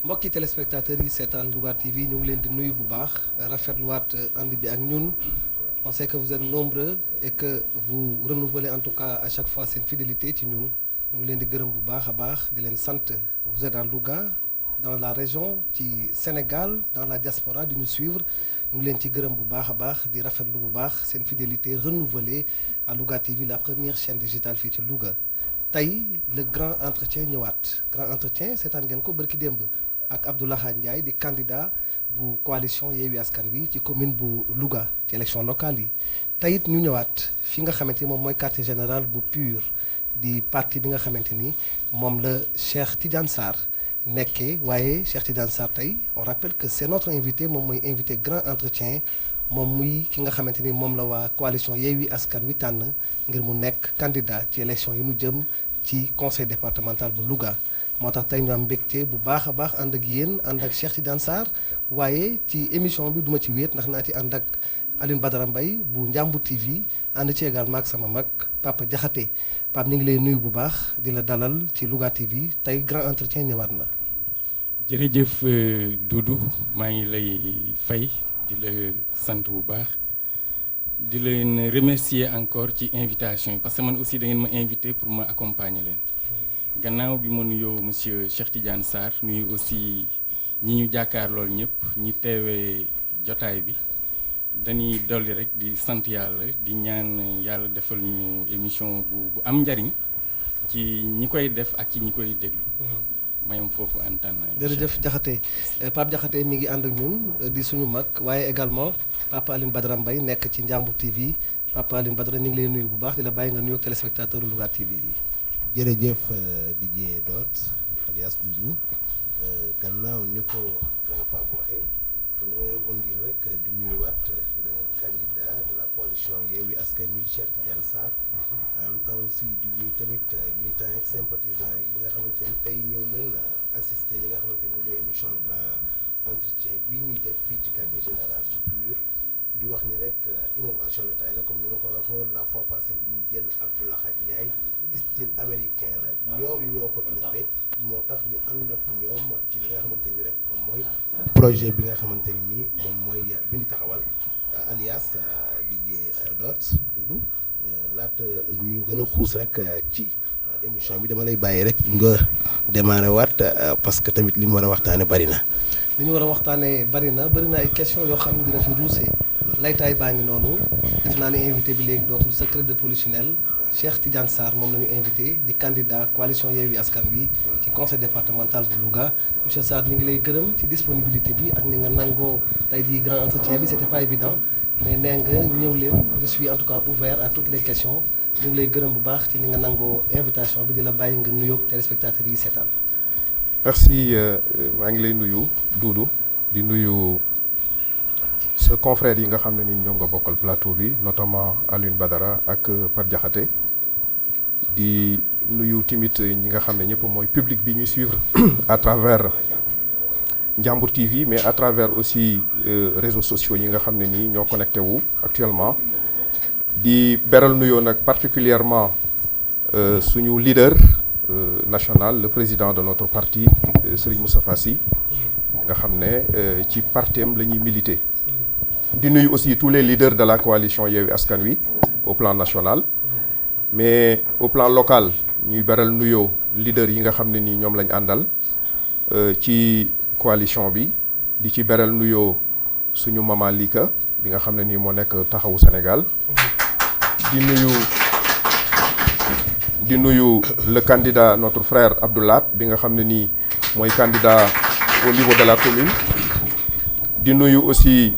mbokki téléspectateurs yi seetaan Louga TV ñu ngi leen di nuyu bu baax rafetluwaat ànd bi ak ñun on sait que vous êtes nombreux et que vous renouvelez en tout cas à chaque fois seen fidélité ci ñun ñu ngi leen di gërëm bu baax a baax di leen sant vous êtes à Louga dans la région ci Sénégal dans la diaspora di ñu suivre ñu ngi leen ci gërëm bu baax a baax di rafetlu bu baax seen fidélité renouvelée à Louga TV la première chaîne digitale fii ci Louga tey le grand entretien ñëwaat grand entretien seetaan ngeen ko bërki démb ak Abdoulaye Ndiaye di candidat bu coalition Yewwi Askan Wi ci commune bu Louga ci élection locale yi tey it ñu ñëwaat fi nga xamante ni moom mooy quartier général bu PUR di parti bi nga xamante ni moom la Cheikh Tidiane Sarr nekkee waaye Cheikh Tidiane Sarr tey on rappelle que c'est notre invité moom mooy invité grand entretien moom muy ki nga xamante ni moom la waa coalition Yewwi Askan Wi tànn ngir mu nekk candidat ci élection yi ñu jëm ci conseil départemental bu Louga moo tax tey ñu am mbégte bu baax a baax ànd ak yéen ànd ak Cheikh Tidiane Sarr waaye ci émission bi duma ci wéet ndax naa ci ànd ak Alioune Badara Mbaye bu Njàmbur TV ànd ci également ak sama mag Papa Diakhaté Pape ñu ngi lay nuyu bu baax di la dalal ci Louga TV tey grand entretien ñëwaat na. jërëjëf Doudou maa ngi lay fay di la sant bu baax di leen remercier encore ci invitation yi parce que man aussi da ngeen ma invité pour ma accompagner leen. gannaaw bi ma nuyoo monsieur Cheikh Tidiane Sarr nuyu aussi ñi ñu jàkkaar lool ñëpp ñi teewee jotaay bi dañuy dolli rek di sant yàlla di ñaan yàlla defal ñu émission bu am njariñ ci ñi koy def ak ci ñi koy déglu. mayam foofu antan jërëjëf Diakhaté Pape Diakhaté mi ngi ànd ak ñun di suñu mag waaye également Papa Alioune Badara Mbaye nekk ci Njàmbur TV Papa Alioune Badara ñu ngi lay nuyu bu baax di la bàyyi nga nuyu ak téléspectateur Louga TV yi. jërëjëf DJ Dot alias Doudou gannaaw ni ko grand Pape waxee kon damay rebondir rek di nuyuwaat le candidat de la coalition Yewwi Askan Wi Cheikh Tidiane Sarr en même temps aussi di nuyu tamit militants ak sympathisants yi nga xamante ni tey ñëw nañ assister li nga xamante ni mooy émission grand entretien bii ñuy def fii ci quartier général du PUR di wax ni rek innovation de taille la comme ni ma ko waxee woon la fois passée bi ñu jël Abdoulaye Ndiaye style américain la ñoom ñoo ko innové moo tax ñu ànd ak ñoom ci li nga xamante ni rek moom mooy projet bi nga xamante ni nii moom mooy bi ñu taxawal alias DJ Dot Doudou laata ñu gën a xuus rek ci émission bi dama lay bàyyi rek nga démarrer waat parce que tamit li ñu war a waxtaane bari na. li ñu war a waxtaanee bari na ay questions yoo xam ne dina fi ruusee laytaay baa ngi noonu def naa ne invité bi léegi dootul secret de polichinelle Cheikh Tidiane Sarr moom la ñu invité di candidat coalition Yewwi Askan Wi ci conseil départemental bu Louga monsieur Sarr ñu ngi lay gërëm ci disponibilité bi ak ni nga nangoo tey jii grand entretien bi c'était pas évident mais nee nga ñëw leen je suis en tout cas ouvert à toutes les questions ñu ngi lay gërëm bu baax ci ni nga nangoo invitation bi di la bàyyi nga nuyoog téléspectateurs yi seetaan. merci maa ngi lay nuyu Doudou di nuyu sa confrère yi nga xam ne ni ñoom nga bokkal plateau bi notamment Alioune Badara ak Pape Diakhaté di nuyu timit ñi nga xam ne ñëpp mooy public bi ñuy suivre à travers Njàmbur TV mais à travers aussi réseaux sociaux yi nga xam ne nii ñoo connecté wu actuellement di beral nuyoo nag particulièrement suñu leader national le président de notre parti Serigne Moustapha Sy nga xam ne ci partem la ñuy militer di nuyu aussi tous les leaders de la coalition Yewwi Askan Wi au plan national mais au plan local ñuy beral nuyoo leaders yi nga xam ne nii ñoom lañ àndal ci coalition bi di ci beral nuyoo suñu mama Lika bi nga xam ne nii moo nekk taxawu Sénégal di nuyu le candidat notre frère Abdoulaye bi nga xam ne nii mooy candidat au niveau de la commune di nuyu aussi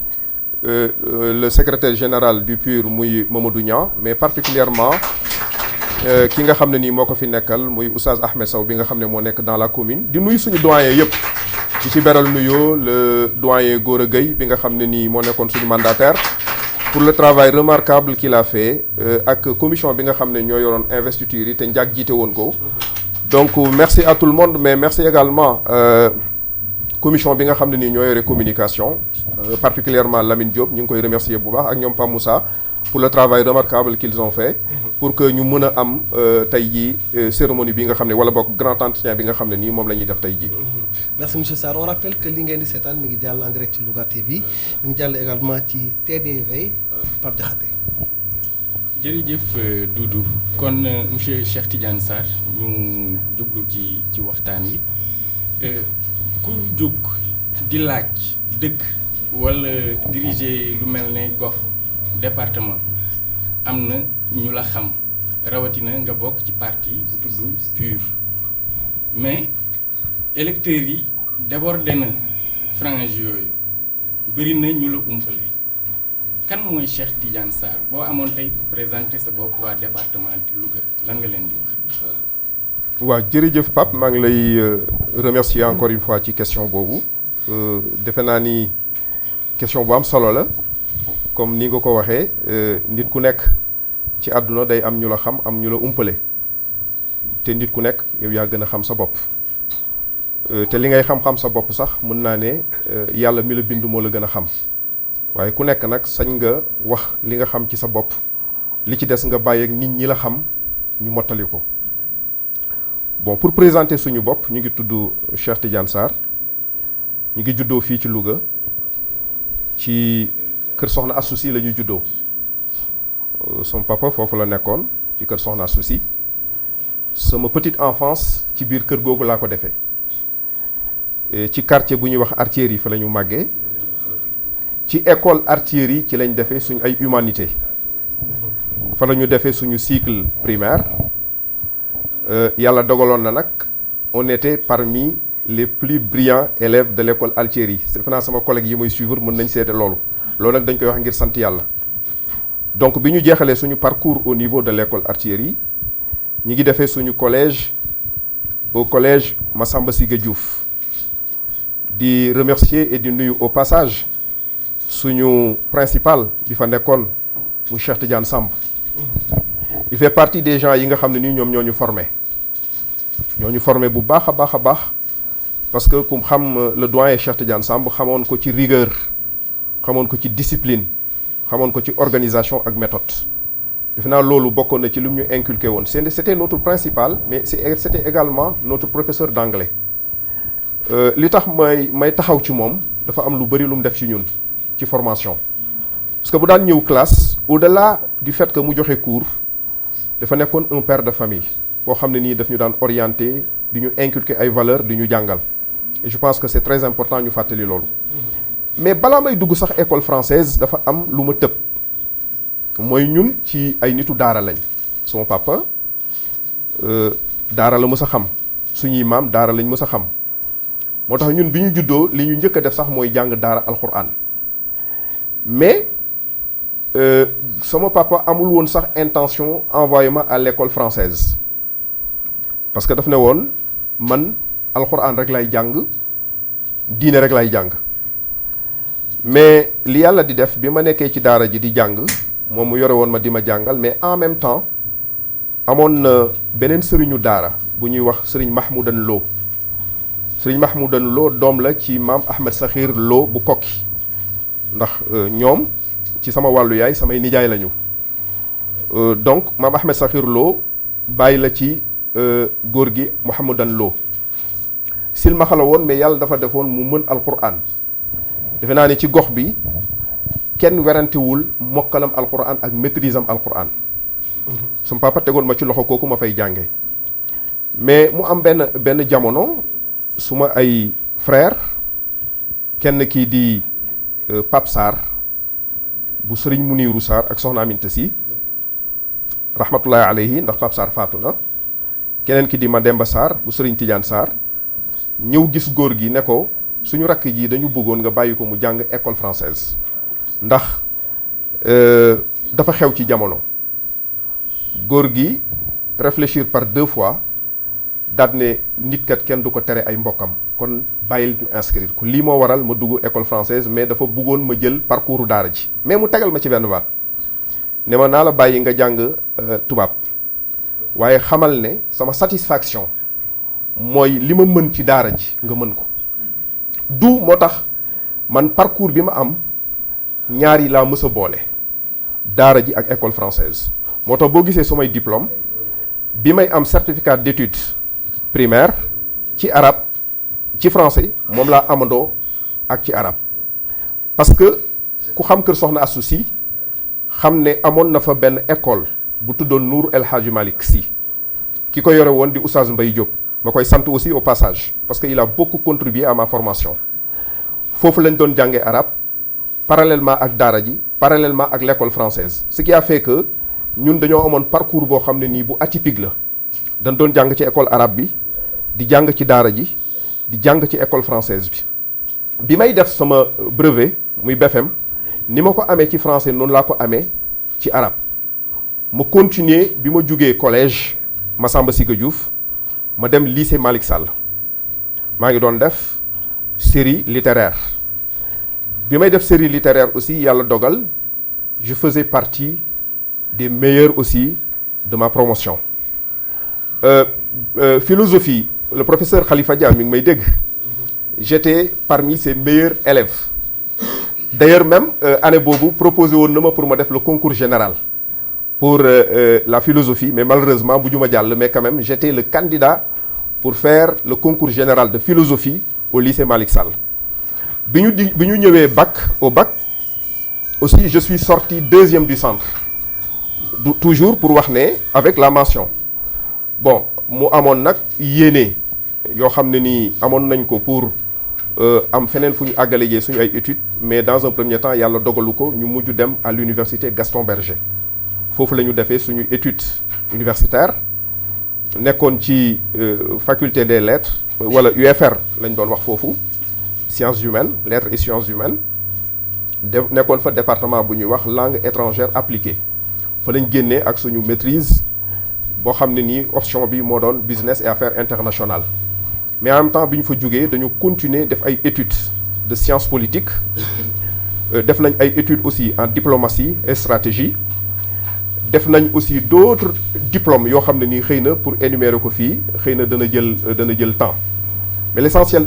le secrétaire général du PUR muy Mamadou Niang mais particulièrement ki nga xam ne nii moo ko fi nekkal muy Oustaz Ahmed Sow bi nga xam ne moo nekk dans la commune di nuyu suñu doyen yëpp di ci beral nuyoo le doyen Gora Gueye bi nga xam ne nii moo nekkoon suñu mandataire pour le travail remarquable qu'il a fait ak commission bi nga xam ne ñoo yoroon investiture yi te njaag jiite woon ko donc merci à tout le monde mais merci également commission bi nga xam ne nii ñoo yore communication particulièrement Lamine Diop ñu ngi koy remercier bu baax ak ñoom Pape Moussa pour le travail remarquable qu'ils ont fait pour que ñu mën a am tey jii cérémonie bi nga xam ne wala boog grand entretien bi nga xam ne nii moom la ñuy def tey jii. merci monsieur Sarr. On rappelle que li ngeen di seetaan mi ngi jàll en direct ci Louga TV mi ngi jàll également ci TDV Pape Diakhaté. jërëjëf Doudou kon monsieur Cheikh Tidiane Sarr ñu jublu ci waxtaan wi ku jóg di laaj dëkk walla diriger lu mel ne gox département am na ñu la xam rawatina nga bokk ci parti bu tudd PUR mais électeurs yi débordé na frange yooyu bëri na ñu la umpale kan mooy Cheikh Tidiane Sarr boo amoon tey présenter sa bopp waa département de Louga lan nga leen di wax. waaw jërëjëf Pape maa ngi lay remercier encore une fois ci question boobu defe naa ni question bu am solo la comme ni nga ko waxee nit ku nekk ci àdduna day am ñu la xam am ñu la umpale te nit ku nekk yow yaa gën a xam sa bopp te li ngay xam-xam sa bopp sax mën naa ne yàlla mi la bind moo la gën a xam waaye ku nekk nag sañ nga wax li nga xam ci sa bopp li ci des nga bàyyi ak nit ñi la xam ñu mottali ko. bon pour présenter suñu bopp ñu ngi tudd Cheikh Tidiane Sarr ñu ngi juddoo fii ci Louga ci kër Soxna Astou Sy la ñu juddoo sama papa foofu la nekkoon ci kër Soxna Astou Sy sama petite enfance ci biir kër googu laa ko defee ci quartier bu ñuy wax Artières yi fa la ñu màggee ci école Artières yi ci lañ defee suñu ay humanité fa la ñu defee suñu cycle primaire yàlla dogaloon na nag on était parmi les plus brillants élèves de l'école Artières yi c'est vraiment sama collègue yi mooy suivre mën nañ seede loolu nag dañ koy wax ngir sant yàlla donc bi ñu jeexalee suñu parcours au niveau de l'école Artières yi ñi ngi defee suñu collège au collège Massamba Siga Diouf di remercier et di nuyu au passage suñu principal bi fa nekkoon mu Cheikh Tidiane Samb il fait partie des gens yi nga xam ne nii ñoom ñoo ñu formé bu baax a baax parce que ku xam le doyen Cheikh Tidiane Samb xamoon ko ci rigueur xamoon ko ci discipline xamoon ko ci organisation ak méthode defe naa loolu bokkoon na ci lu mu ñu inculqué woon c'était notre principal mais c'était également notre professeur d'anglais li tax may taxaw ci moom dafa am lu bari lu mu def ci ñun ci formation parce que bu daan ñëw classe au-delà du fait que mu joxe cours dafa nekkoon un père de famille boo xam ne nii daf ñu daan orienté di ñu inculquer ay valeurs di ñu jàngal et je pense que c'est très important ñu fàttali loolu mais balaa may dugg sax école française dafa am lu ma tëb mooy ñun ci ay nitu daara lañ sama papa daara la mës a xam suñuy maam daara lañ mës a xam moo tax ñun bi ñu juddoo li ñu njëkk a def sax mooy jàng daara alxuraan mais sama papa amul woon sax intention envoyé ma à l'école française parce que daf ne woon man alxuraan rek lay jàng diine rek lay jàng mais li yàlla di def bi ma nekkee ci daara ji di jàng moom mu yore woon ma di ma jàngal mais en même temps amoon na beneen sëriñu daara bu ñuy wax sëriñ Mahmoudan Lo sëriñ Mahmoudan Lo doom la ci maam Ahmed Sakhir Lo bu kokki ndax ñoom ci sama wàllu yaay samay nijaay lañu donc maam Ahmed Sakhir Lo bàyyi la ci góor gi Mouhamadan Lo silmaxa la woon mais yàlla dafa defoon mu mën alquran defe naa ne ci gox bi kenn werantewul mokkalam alquran ak maîtrise am alquran sama papa tegoon ma ci loxo kooku ma fay jànge mais mu am benn jamono su ma ay frère kenn kii di Pape Sarr bu sëriñ Muniru Sarr ak soxna Aminta Si rahmatullahi alayhi ndax Pape Sarr faatu na keneen ki di Mademba Sarr bu sëriñ Tidiane Sarr ñëw gis góor gi ne ko suñu rakk ji dañu bëggoon nga bàyyi ko mu jàng école française ndax dafa xew ci jamono góor gi réfléchir par 2 fois daal ne nit kat kenn du ko tere ay mbokkam kon bàyyil ñu inscrire ko lii moo waral ma dugg école française mais dafa bëggoon ma jël parcours daara ji mais mu tegal ma ci benn baat ne ma naa la bàyyi nga jàng tubaab waaye xamal ne sama satisfaction mooy li ma mën ci daara ji nga mën ko du moo tax man parcours bi ma am ñaar yi laa mës a boole daara ji ak école française moo tax boo gisee samay diplôme bi may am certificat d'études primaire ci arabe ci français moom laa amandoo ak ci arabe parce que ku xam kër Soxna Astou Sy xam ne amoon na fa benn école bu tuddoon Nour El Hadji Malick Sy ki ko yore woon di Oustaz Mbaye Diop ma koy sant aussi au passage parce que il a beaucoup contribué à ma formation foofu lañ doon jàngee arabe parallèlement ak daara ji parallèlement ak l'école française ce qui a fait que ñun dañoo amoon parcours boo xam ne nii bu atypique la dañ doon jàng ci école arabe bi di jàng ci daara ji di jàng ci école française bi may def sama brevet muy BFM ni ma ko amee ci français noonu laa ko amee ci arabe ma continuer bi ma jugee collège Massamba Siga Diouf ma dem lycée Malick Sall maa ngi doon def série littéraire bi may def série littéraire aussi yàlla dogal je faisais partie des meilleurs aussi de ma promotion philosophie le professeur Khalifa Dia mi ngi may dégg j'étais parmi ses meilleurs élèves d'ailleurs même année boobu proposé woon na ma pour ma def le concours général pour la philosophie mais malheureusement bu juma jàll mais quand même j'étais le candidat pour faire le concours général de philosophie au lycée Malick Sall bi ñu ñëwee au bac aussi je suis sorti deuxième du centre toujours pour wax ne avec la mention bon mu amoon nag yéene yoo xam ne nii amoon nañ ko pour am feneen fu ñu àggale jee suñu ay études mais dans un premier temps yàlla dogalu ko ñu mujj dem à l'université Gaston Berger foofu la ñu defee suñu étude universitaire nekkoon ci faculté des lettres wala UFR lañ doon wax foofu sciences humaines lettres et sciences humaines nekkoon fa département bu ñuy wax langue étrangère appliquée fa lañ génnee ak suñu maîtrise boo xam ne nii option bi moo doon business et affaires internationales mais en même temps bi ñu fa jógee dañu continuer def ay études de sciences politiques def nañ ay études aussi en diplomatie et stratégie def nañ aussi d'autres diplômes yoo xam ne nii xëy na pour énumérer ko fii xëy na dana jël temps mais l'essentiel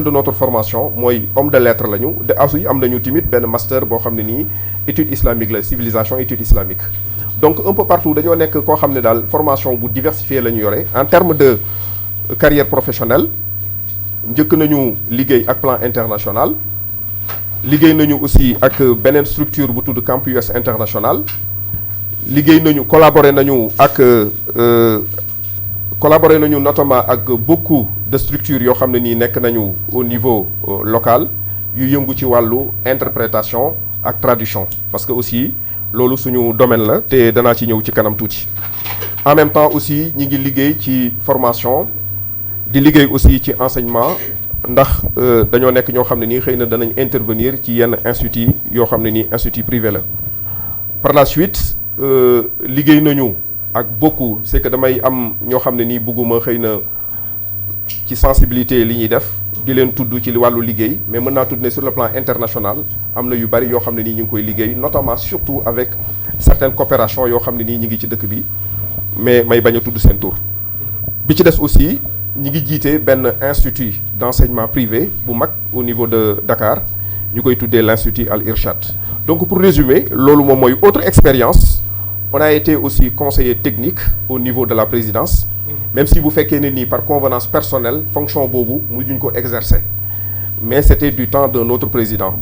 de notre formation mooy homme de lettres lañu de aussi am nañu tamit benn master boo xam ne nii étude islamique la civilisation étude islamique donc un peu partout dañoo nekk koo xam ne daal formation bu diversifiée la ñu yore en termes de carrière professionnelle njëkk nañu liggéey ak plan international liggéey nañu aussi ak beneen structure bu tudd Camp US International liggéey nañu collaboré nañu notamment ak beaucoup de structures yoo xam ne nii nekk nañu au niveau local yu yëngu ci wàllu interprétation ak traduction parce que aussi loolu suñu domaine la te danaa ci ñëw ci kanam tuuti en même temps aussi ñi ngi liggéey ci formation di liggéey aussi ci enseignement ndax dañoo nekk ñoo xam ne nii xëy na danañ intervenir ci yenn institut yoo xam ne nii institut privé la par la suite liggéey nañu ak beaucoup c'est que damay am ñoo xam ne nii bëgguma xëy na ci sensibilité li ñuy def di leen tudd ci wàllu liggéey mais mën naa tudd ne sur le plan international am na yu bari yoo xam ne nii ñu ngi koy liggéey notamment surtout avec certaines coopérations yoo xam ne nii ñu ngi ci dëkk bi mais may bañ a tudd seen tur bi ci des aussi ñi ngi jiite benn institut d'enseignement privé bu mag au niveau de Dakar ñu koy tuddee l'institut Al Irshad donc pour résumer loolu moom mooy autre expérience on a été aussi conseiller technique au niveau de la présidence même si bu fekkee ne nii par convenance personnelle fonction boobu mujjuñ ko exercer mais c'était du temps d'un autre président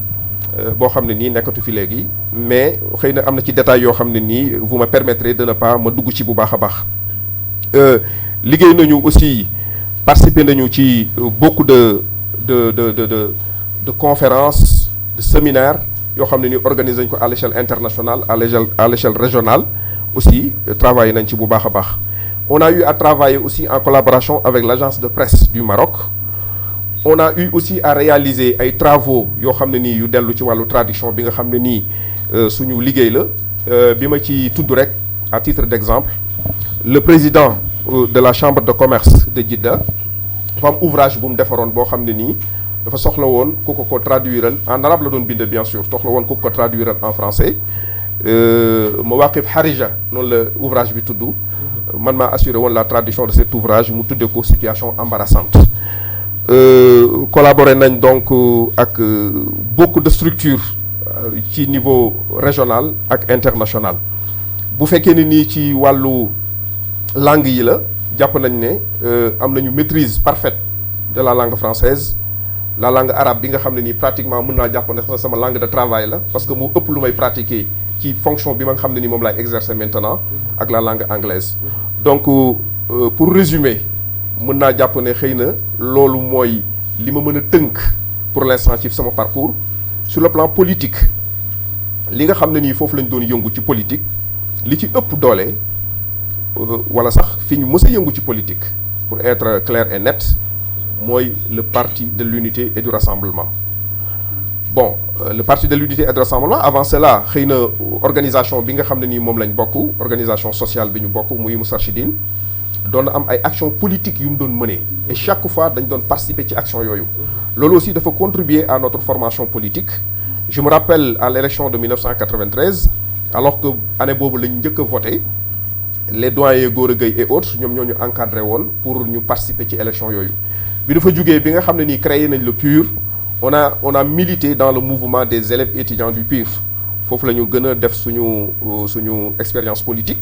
boo xam ne nii nekkatu fi léegi mais xëy na am na ci détails yoo xam ne nii vous me permettrez de ne pas ma dugg ci bu baax a baax liggéey nañu aussi participer nañu ci beaucoup de conférences de séminaires yoo xam ne nii organiser nañ ko à l'échelle internationale à l'échelle régionale aussi travailler nañ ci bu baax a baax on a eu à travailler aussi en collaboration avec l'agence de presse du Maroc on a eu aussi à réaliser ay travaux yoo xam ne nii yu dellu ci wàllu traduction bi nga xam ne nii suñu liggéey la bi ma ci tudd rek à titre d'exemple le président de la chambre de commerce de Djeddah dafa am ouvrage bu mu defaroon boo xam ne nii dafa soxla woon ku ko traduiral en arabe la doon bind bien sûr soxla woon ku ko traduiral en français Mawaqif Harija noonu la ouvrage bi tudd man maa assuré woon la traduction de cet ouvrage mu tuddee ko situation embarrassante collaboré nañ donc ak beaucoup de structures ci niveau régional ak international bu fekkee ne nii ci wàllu langue yi la jàpp nañ ne am nañu maîtrise parfaite de la langue française la langue arabe bi nga xam ne nii pratiquement mën naa jàpp ne sama langue de travail la parce que moo ëpp lu may pratiquer ci fonction bi ma nga xam ne ni moom laay exercer maintenant ak la langue anglaise. Donc pour résumer mën naa jàpp ne xëy na loolu mooy li ma mën a tënk pour l'instant ci sama parcours. Sur le plan politique li nga xam ne nii foofu lañ doon yëngu ci politique li ci ëpp doole wala sax fi ñu mës a yëngu ci politique pour être clair et net mooy le parti de l'unité et du rassemblement. Bon le parti de l'unité et du rassemblement avant cela xëy na organisation bi nga xam ne nii moom lañ bokk organisation sociale bi ñu bokk muy Moustarchidine doon na am ay action politique yu mu doon mëne et chaque fois dañ doon participer ci action yooyu loolu aussi dafa contribuer à notre formation politique. Je me rappelle à l'élection de 1993 alors que année boobu lañ njëkk a voté les doyens Gora Gueye et autres ñoom ñoo ñu encadré woon pour ñu participer ci élection yooyu bi dafa jógee bi nga xam ne nii créé nañ le PUR on a milité dans le mouvement des élèves étudiants du PUR foofu la ñu gën a def suñu expérience politique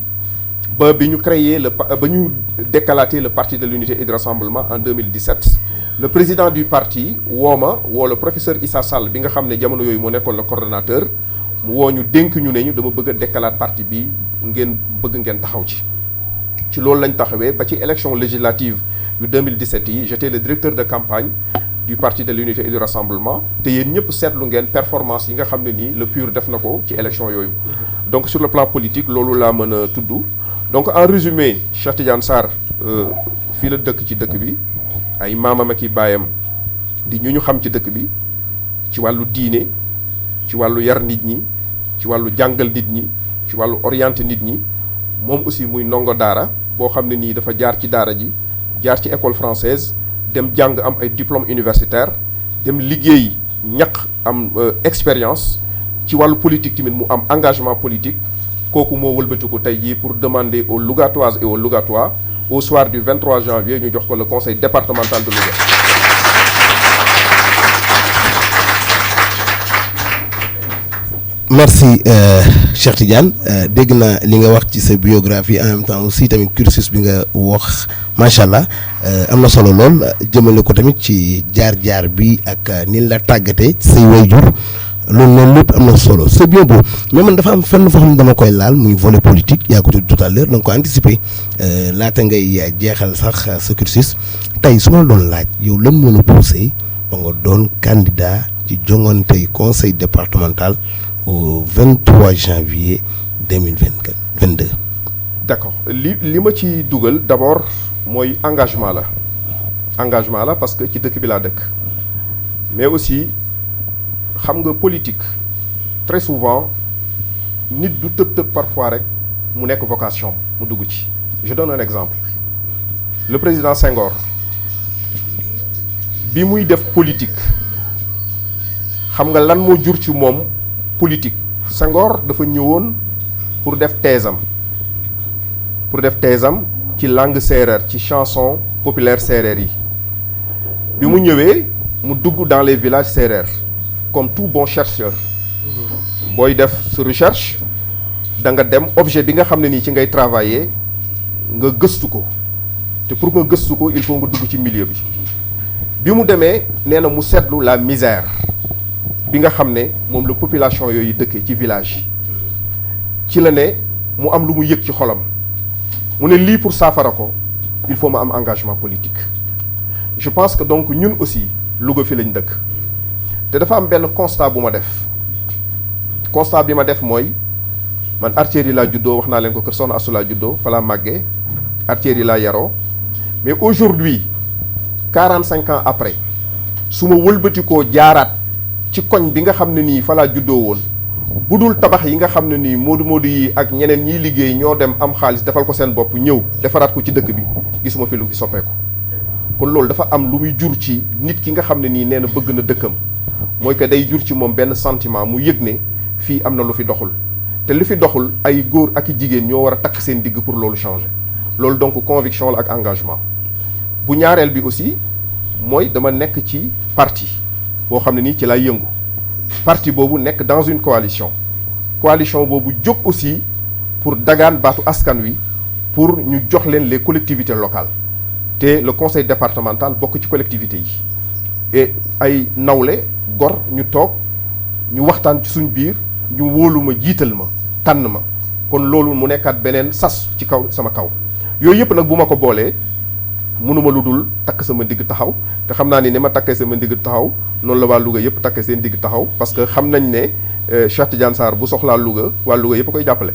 ba bi ñu créé ba ñu décalaté le parti de l'unité et du rassemblement en 2017 le président du parti woo le professeur Issa Sall bi nga xam ne jamono yooyu moo nekkoon le coordonnateur mu woo ñu dénk ñu ne ñu dama bëgg a décalaat parti bi ngeen taxaw ci loolu lañ taxawee ba ci élection législative yu 2017 yi j'étais le directeur de campagne du parti de l'unité et du rassemblement te yéen ñëpp seetlu ngeen performance yi nga xam ne nii le PUR def na ko ci élection yooyu donc sur le plan politique loolu laa mën a tudd donc en résumé Cheikh Tidiane Sarr fii la dëkk ci dëkk bi ay maamam ak i baayam di ñu xam ci dëkk bi ci wàllu diine ci wàllu yar nit ñi ci wàllu jàngal nit ñi ci wàllu orienter nit ñi moom aussi muy ndongo daara boo xam ne nii dafa jaar ci daara ji jaar ci école française dem jàng am ay diplôme universitaire dem liggéey ñaq am expérience ci wàllu politique tamit mu am engagement politique kooku moo wëlbatiku tey jii pour demander aux Lougatoises et aux Lougatois au soir du 23 janvier ñu jox ko le conseil départemental de Louga. Merci Cheikh Tidiane dégg naa li nga wax ci sa biographie en même temps aussi tamit cursus bi nga wax macha allah am na solo lool jëmale ko tamit ci jaar-jaar bi ak ni la tàggatee say waajur loolu noonu lépp am na solo c'est bien beau mais man dafa am fenn foo xam ne dama koy laal muy volet politique yaa ko tudd tout à l'heure da nga ko anticiper laata ngay jeexal sax sa cursus tey su ma la doon laaj yow lan moo la poussé ba nga doon candidat ci joŋante conseil départemental au 23 janvier 2022. D'accord li ma ci dugal d'abord mooy engagement la parce que ci dëkk bi laa dëkk mais aussi xam nga politique très souvent nit du tëb parfois rek mu nekk vocation mu dugg ci. Je donne un exemple le président Senghor bi muy def politique xam nga lan moo jur ci moom politique. Senghor dafa ñëwoon pour def thèse am ci langue séeréer ci chanson populaire séeréer yi bi mu ñëwee mu dugg dans les villages séeréer comme tout bon chercheur booy def sa recherche da nga dem objet bi nga xam ne nii ci ngay travailler nga gëstu ko te pour nga gëstu ko il faut nga dugg ci milieu bi mu demee nee na mu seetlu la misère bi nga xam ne moom la population yooyu dëkkee ci village ci la ne mu am lu mu yëg ci xolam mu ne lii pour saafara ko il faut ma am engagement politique. Je pense que donc ñun aussi Louga fi lañ dëkk te dafa am benn constat bu ma def constat bi ma def mooy man Artillerie laa juddoo wax naa leen ko kër Soxna Astou laa juddoo fa laa màggee Artillerie laa yaroo mais aujourd'hui 45 ans après su ma wëlbatikoo jaaraat ci koñ bi nga xam ne nii fa laa juddoo woon bu dul tabax yi nga xam ne nii moodu yi ak ñeneen ñiy liggéey ñoo dem am xaalis defal ko seen bopp ñëw defaraat ko ci dëkk bi gisuma fi lu fi soppeeku kon loolu dafa am lu muy jur ci nit ki nga xam ne nii nee na bëgg na dëkkam mooy que day jur ci moom benn sentiment mu yëg ne fii am na lu fi doxul te li fi doxul ay góor ak i jigéen ñoo war a takk seen digg pour loolu changer loolu donc conviction la ak engagement bu ñaareel bi aussi mooy dama nekk ci parti boo xam ne nii ci lay yëngu parti boobu nekk dans une coalition boobu jóg aussi pour dagaan baatu askan wi pour ñu jox leen les collectivités locales te le conseil départemental bokk ci collectivité yi et ay nawle gor ñu toog ñu waxtaan ci suñ biir ñu wóolu ma jiital ma tànn ma kon loolu mu nekkaat beneen sas ci kaw sama kaw yooyu yëpp nag bu ma ko boolee mënuma lu dul takk sama ndigg taxaw te xam naa ni ma takkee sama ndigg taxaw noonu la waa Louga yëpp takkee seen ndigg taxaw parce que xam nañ ne Cheikh Tidiane Sarr bu soxlaa Louga waa Louga yëpp koy jàppale.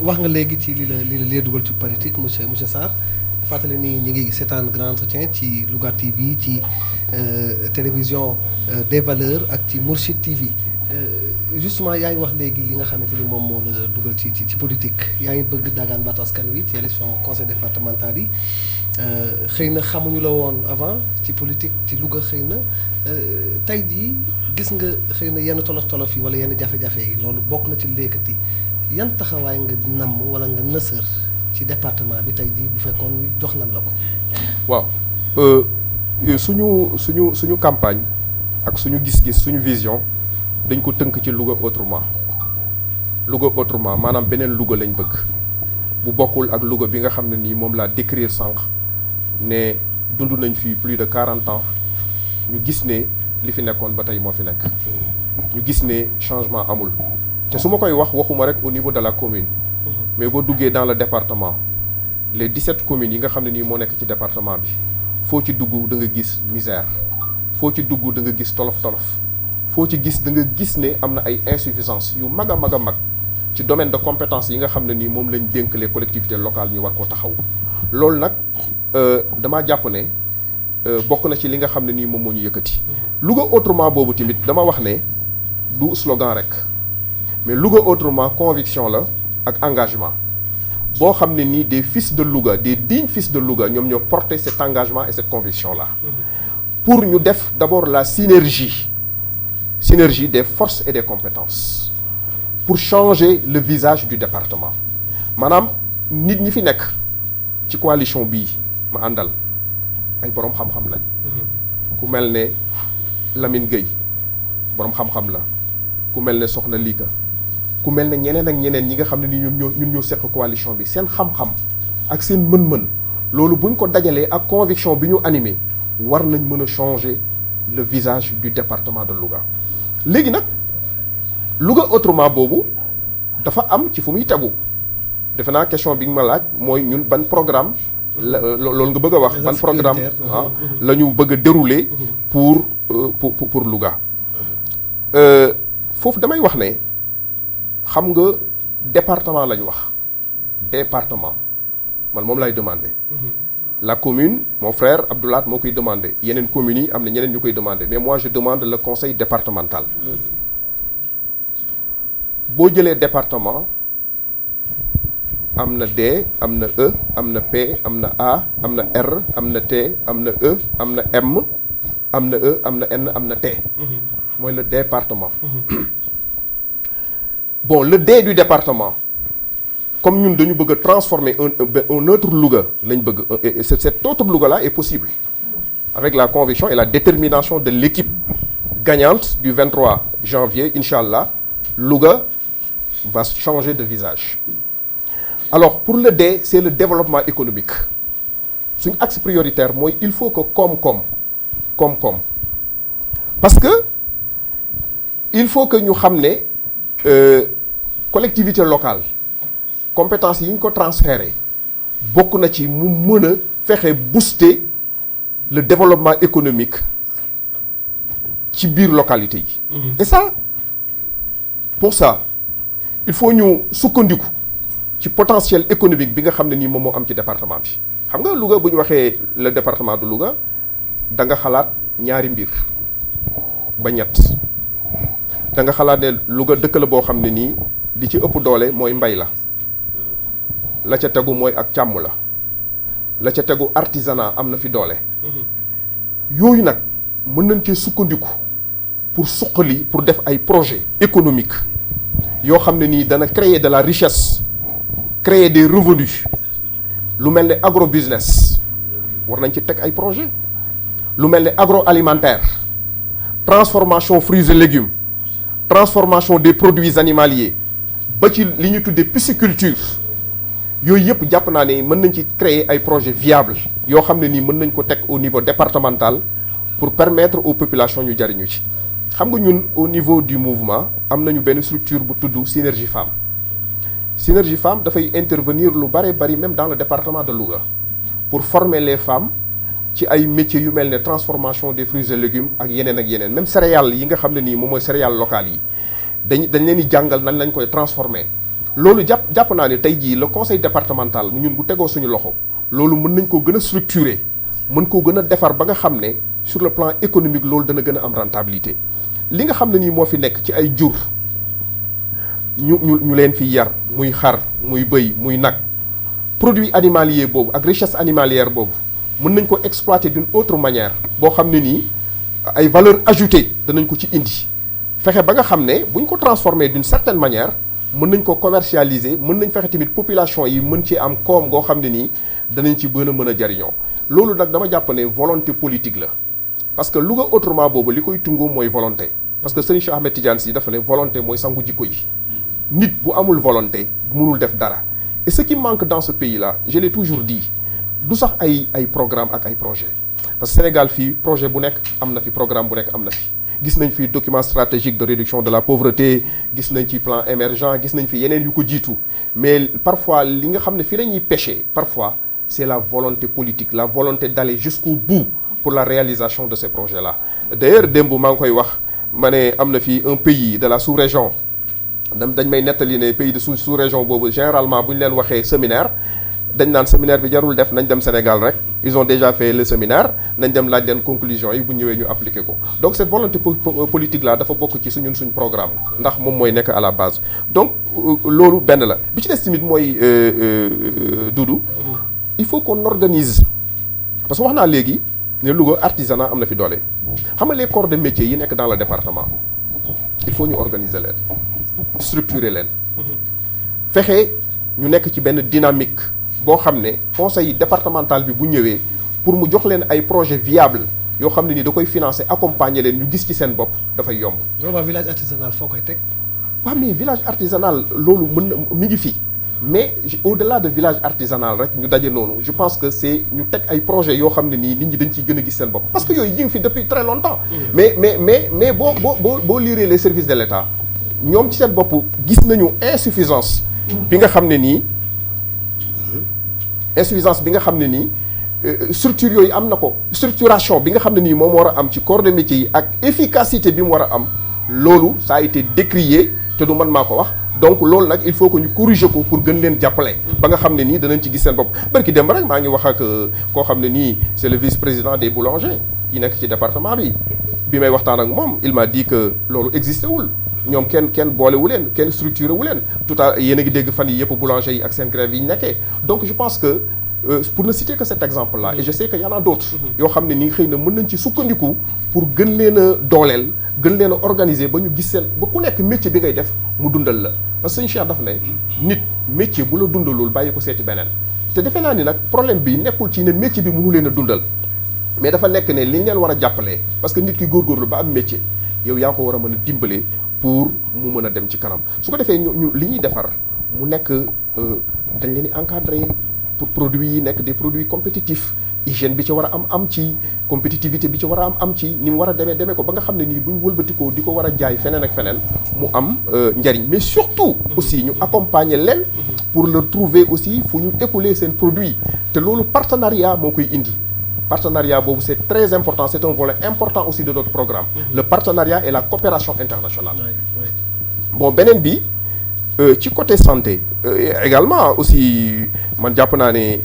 wax nga léegi ci li la dugal ci politique monsieur Sarr fàttali ni ñu ngi seetaan grand entretien ci Louga TV ci télévision des valeurs ak ci Mourchid TV. Justement yaa ngi wax léegi li nga xamante ni moom moo la dugal ci politique yaa ngi bëgg dagaan baatu askan wi ci élection conseil départemental yi xëy na xamuñu la woon avant ci politique ci Louga xëy na tey jii gis nga xëy na yenn tolof-tolof yi wala yenn jafe-jafe yi loolu bokk na ci léekati yan taxawaay nga namm wala nga nësër ci département bi tey jii bu fekkoon jox nañ la ko. waaw suñu campagne ak suñu gis-gis suñu vision. dañ ko tënk ci Louga autrement maanaam beneen Louga lañ bëgg bu bokkul ak Louga bi nga xam ne nii moom laa décrire sànq ne dund nañ fi plus de 40 ans ñu gis ne li fi nekkoon ba tey moo fi nekk ñu gis ne changement amul te su ma koy waxuma rek au niveau de la commune mais boo duggee dans le département les 17 communes yi nga xam ne nii moo nekk ci département bi foo ci dugg da nga gis misère foo ci dugg da nga gis tolof-tolof foo ci gis da nga gis ne am na ay insuffisance yu mag a mag ci domaine de compétence yi nga xam ne nii moom lañ dénk les collectivités locales ñu war koo taxaw loolu nag damaa jàpp ne bokk na ci li nga xam ne nii moom moo ñu yëkkati. Louga autrement boobu tamit dama wax ne du slogan rek mais Louga autrement conviction la ak engagement boo xam ne nii des fils de Louga des dignes fils de Louga ñoom ñoo porter cet engagement et cette conviction là pour ñu def d'abord la synergie des forces et des compétences pour changer le visage du département maanaam nit ñi fi nekk ci coalition bii ma àndal ay boroom xam-xam lañ ku mel ne Lamine Gueye boroom xam-xam la ku mel ne Soxna Lika ku mel ne ñeneen ak ñeneen ñi nga xam ne ni ñun ñoo seq coalition bi seen xam-xam ak seen mën-mën loolu buñ ko dajalee ak conviction bi ñu animé war nañ mën a changer le visage du département de Louga léegi nag Louga autrement boobu dafa am ci fu muy tegu defe naa question bi nga ma laaj mooy ñun ban programme loolu nga bëgg a wax ban programme la ñu bëgg a dérouler pour Louga foofu damay wax ne xam nga département la ñu wax département man moom lay demander la commune mon frère Abdoulaye moo koy demander yeneen communes yi am na ñeneen ñu koy demander mais moi je demande le conseil départemental boo jëlee département am na D am na E am na P am na A am na R am na T am na E am na M am na E am na N am na T mooy le département bon le D du département comme ñun dañu bëgg a transformer un autre Louga lañ bëgg et cet autre Louga là est possible avec la conviction et la détermination de l'équipe gagnante du 23 janvier Inch'Allah Louga va changer de visage alors pour le D c'est le développement économique suñu axe prioritaire mooy il faut que koom-koom parce que il faut que ñu xam ne collectivité locale compétences yi ñu ko transféré bokk na ci mu mën a fexe booster le développement économique ci biir localité yi et ça pour ça il faut ñu sukkandiku ci potentiel économique bi nga xam ne nii moom moo am ci département bi xam nga Louga bu ñu waxee le département de Louga da nga xalaat ñaari mbir ba ñett da nga xalaat ne Louga dëkk la boo xam ne nii li ci ëpp doole mooy mbay la ca tegu mooy ak càmm la ca tegu artisanat am na fi doole yooyu nag mën nañ cee sukkandiku pour suqali pour def ay projet économique yoo xam ne nii dana créer de la richesse créer des revenus lu mel ne agro business war nañ ci teg ay projet lu mel ne agroalimentaire transformation fruits et légumes transformation des produits animaliers ba ci li ñu tuddee pisciculture yooyu yëpp jàpp naa ne mën nañ ci créer ay projets viables yoo xam ne nii mën nañ ko teg au niveau départemental pour permettre aux populations ñu jariñu ci. xam nga ñun au niveau du mouvement am nañu benn structure bu tudd Synergie Femmes. Synergie Femmes dafay intervenir lu bari même dans le département de Louga pour former les femmes ci ay métiers yu mel ne transformation des fruits et légumes ak yeneen même céréales yi nga xam ne nii moom mooy céréales locales yi dañ leen di jàngal nañ lañ koy transformer. loolu jàpp naa ne tey jii le conseil départemental ñun bu tegoo suñu loxo loolu mën nañ ko gën a structurer mën koo gën a defar ba nga xam ne sur le plan économique loolu dana gën a am rentabilité. li nga xam ne nii moo fi nekk ci ay jur ñu leen fi yar muy xar muy bëy muy nag produit animalier boobu ak richesse animalière boobu mën nañ ko exploiter d'une autre manière boo xam ne nii ay valeur ajoutée danañ ko ci indi fexe ba nga xam ne buñ ko transformer d'une certaine manière mën nañ ko commercialiser mën nañ fexe tamit population yi mën ci am koom goo xam ne nii danañ ci mën a jariñoo loolu nag dama jàpp ne volonté politique la parce que Louga autrement boobu li koy tungu mooy volonté parce que Serigne Cheikh Ahmed Tidiane Sy dafa ne volonté mooy sangu jikko yi nit bu amul volonté mënul def dara et ce qui manque dans ce pays là je l'ai toujours dit du sax ay programme ak ay projet parce que Sénégal fii projet bu nekk am na fi programme bu nekk am na fi gis nañ fi document stratégique de réduction de la pauvreté gis nañ ci plan émergent gis nañ fi yeneen yu ko jiitu mais parfois li nga xam ne fii la ñuy pêcher parfois c'est la volonté politique la volonté d'aller jusqu'au bout pour la réalisation de ces projets là d'ailleurs démb maa ngi koy wax ma ne am na fi un pays de la sous-région dañ may nettali ne pays de sous-région boobu généralement bu ñu leen waxee séminaire dañ naan séminaire bi jarul def nañ dem Sénégal rek ils ont déjà fait le séminaire nañ dem laaj leen conclusion yi bu ñëwee ñu appliquer ko donc cette volonté politique là dafa bokk ci suñ programme ndax moom mooy nekk à la base donc loolu benn la bi ci des tamit mooy Doudou il faut qu'on organise parce que wax naa léegi ne Louga artisanat am na fi doole xam nga les corps de métier yi nekk dans le département il faut ñu organiser leen structurer leen fexe ñu nekk ci benn dynamique boo xam ne conseil départemental bi bu ñëwee pour mu jox leen ay projets viables yoo xam ne ni da koy financer accompagner leen ñu gis ci seen bopp dafay yomb. vraiment village artisanal foo koy teg. waaw mais village artisanal loolu mën na mi ngi fi mais au-delà de village artisanal rek ñu daje noonu je pense que c'est ñu teg ay projets yoo xam ne nii nit ñi dañ ciy gën a gis seen bopp parce que yooyu ñu ngi fi depuis très longtemps. mais boo lire les services de l'État ñoom ci seen bopp gis nañu insuffisance bi nga xam ne nii structure yooyu am na ko structuration bi nga xam ne nii moom war a am ci corps de métier yi ak efficacité bi mu war a am loolu ça a été décrié te du man maa ko wax donc loolu nag il faut que ñu corriger ko pour gën leen jàppale ba nga xam ne nii danañ ci gis seen bopp barki dem rek maa ngi wax ak koo xam ne nii c'est le vice-président des boulangers yi nekk ci département bi may waxtaan ak moom il m'a dit que loolu existé wul ñoom kenn boolewu leen kenn structuré wu leen tout à yéen a ngi dégg fan yi yëpp boulanger yi ak seen grève yi ñu nekkee donc je pense que pour ne citer que cet exemple là et je sais que y en a d'autres yoo xam ne nii xëy na mën nañ ci sukkandiku pour gën leen a dooleel gën leen a organiser ba ñu gis seen ba ku nekk métier bi ngay def mu dundal la parce que sëñ Cheikh daf ne nit métier bu la dundalul bàyyi ko seeti beneen te defe naa ni nag problème bi nekkul ci ne métier bi mënu leen a dundal mais dafa nekk ne li ñu leen war a jàppalee parce que nit ki góorgóorlu ba am métier yow yaa ko war a mën a dimbale pour mu mën a dem ci kanam su ko defee ñu li ñuy defar mu nekk dañ leen di encadrer pour produits yi nekk des produits compétitifs hygiène bi ci war a am ci compétitivité bi ci war a am ci ni mu war a demee ko ba nga xam ne nii bu ñu wëlbatikoo di ko war a jaay feneen ak feneen mu am njariñ mais surtout aussi ñu accompagner leen pour leur trouver aussi fu ñu écouler seen produit te loolu partenariat moo koy indi partenariat boobu c'est très important c'est un volet important aussi de notre programme le partenariat et la coopération internationale bon beneen bi ci côté santé également aussi man jàpp naa ne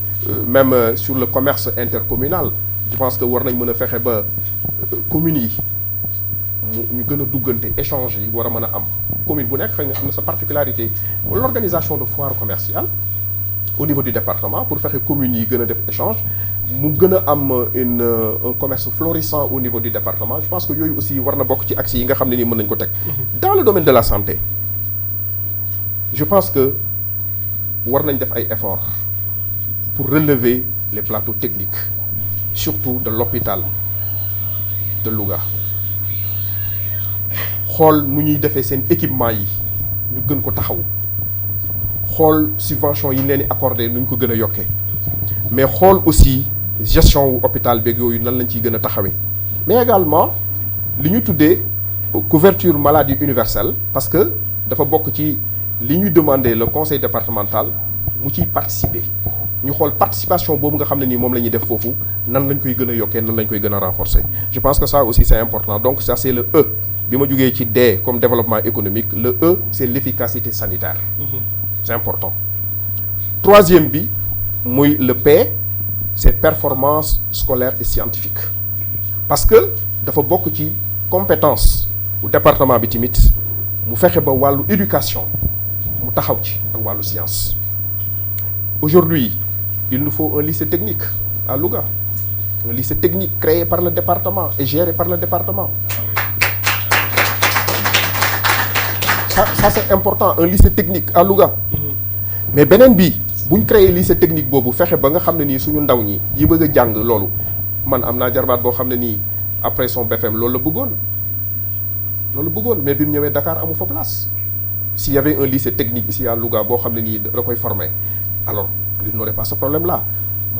même sur le commerce intercommunal je pense que war nañ mën a fexe ba communes yi ñu gën a duggante échange yi war a mën a am commune bu nekk xëy na am na sa particularité l'organisation de foires commerciales au niveau du département pour fexe communes yi gën a def échange mu gën a am un commerce florissant au niveau du département je pense que yooyu aussi war na bokk ci axes yi nga xam ne nii mën nañu ko teg dans le domaine de la santé je pense que war nañ def ay efforts pour relever les plateaux techniques surtout de l'hôpital de Louga xool nu ñuy defee seen équipement yi ñu gën ko taxaw xool subvention yi ñu leen di accordé nu ñu ko gën a yokkee mais xool aussi gestion wu hôpital beeg yooyu nan lañ ciy gën a taxawee mais également li ñu tuddee couverture maladie universelle parce que dafa bokk ci li ñuy demander le conseil départemental mu ciy participer ñu xool participation boobu nga xam ne nii moom la ñuy def foofu nan lañ koy gën a yokkee nan lañ koy gën a renforcer je pense que ça aussi c'est important donc ça c'est le E bi ma jógee ci D comme développement économique le E c'est l'efficacité sanitaire c'est important troisième bi muy le P c'est performance scolaire et scientifique parce que dafa bokk ci compétence bu département bi tamit mu fexe ba wàllu éducation mu taxaw ci ak wàllu science aujourd'hui il nous faut un lycée technique à Louga un lycée technique créé par le département et géré par le département ça c'est important un lycée technique à Louga mais beneen bi bu ñu créé lycée technique boobu fexe ba nga xam ne nii suñu ndaw ñi yi bëgg a jàng loolu man am naa jarbaat boo xam ne nii après son BFM loolu la bëggoon mais bi mu ñëwee Dakar amu fa place s'il y avait un lycée technique ici à Louga boo xam ne nii da koy former alors il n'aurait pas ce problème là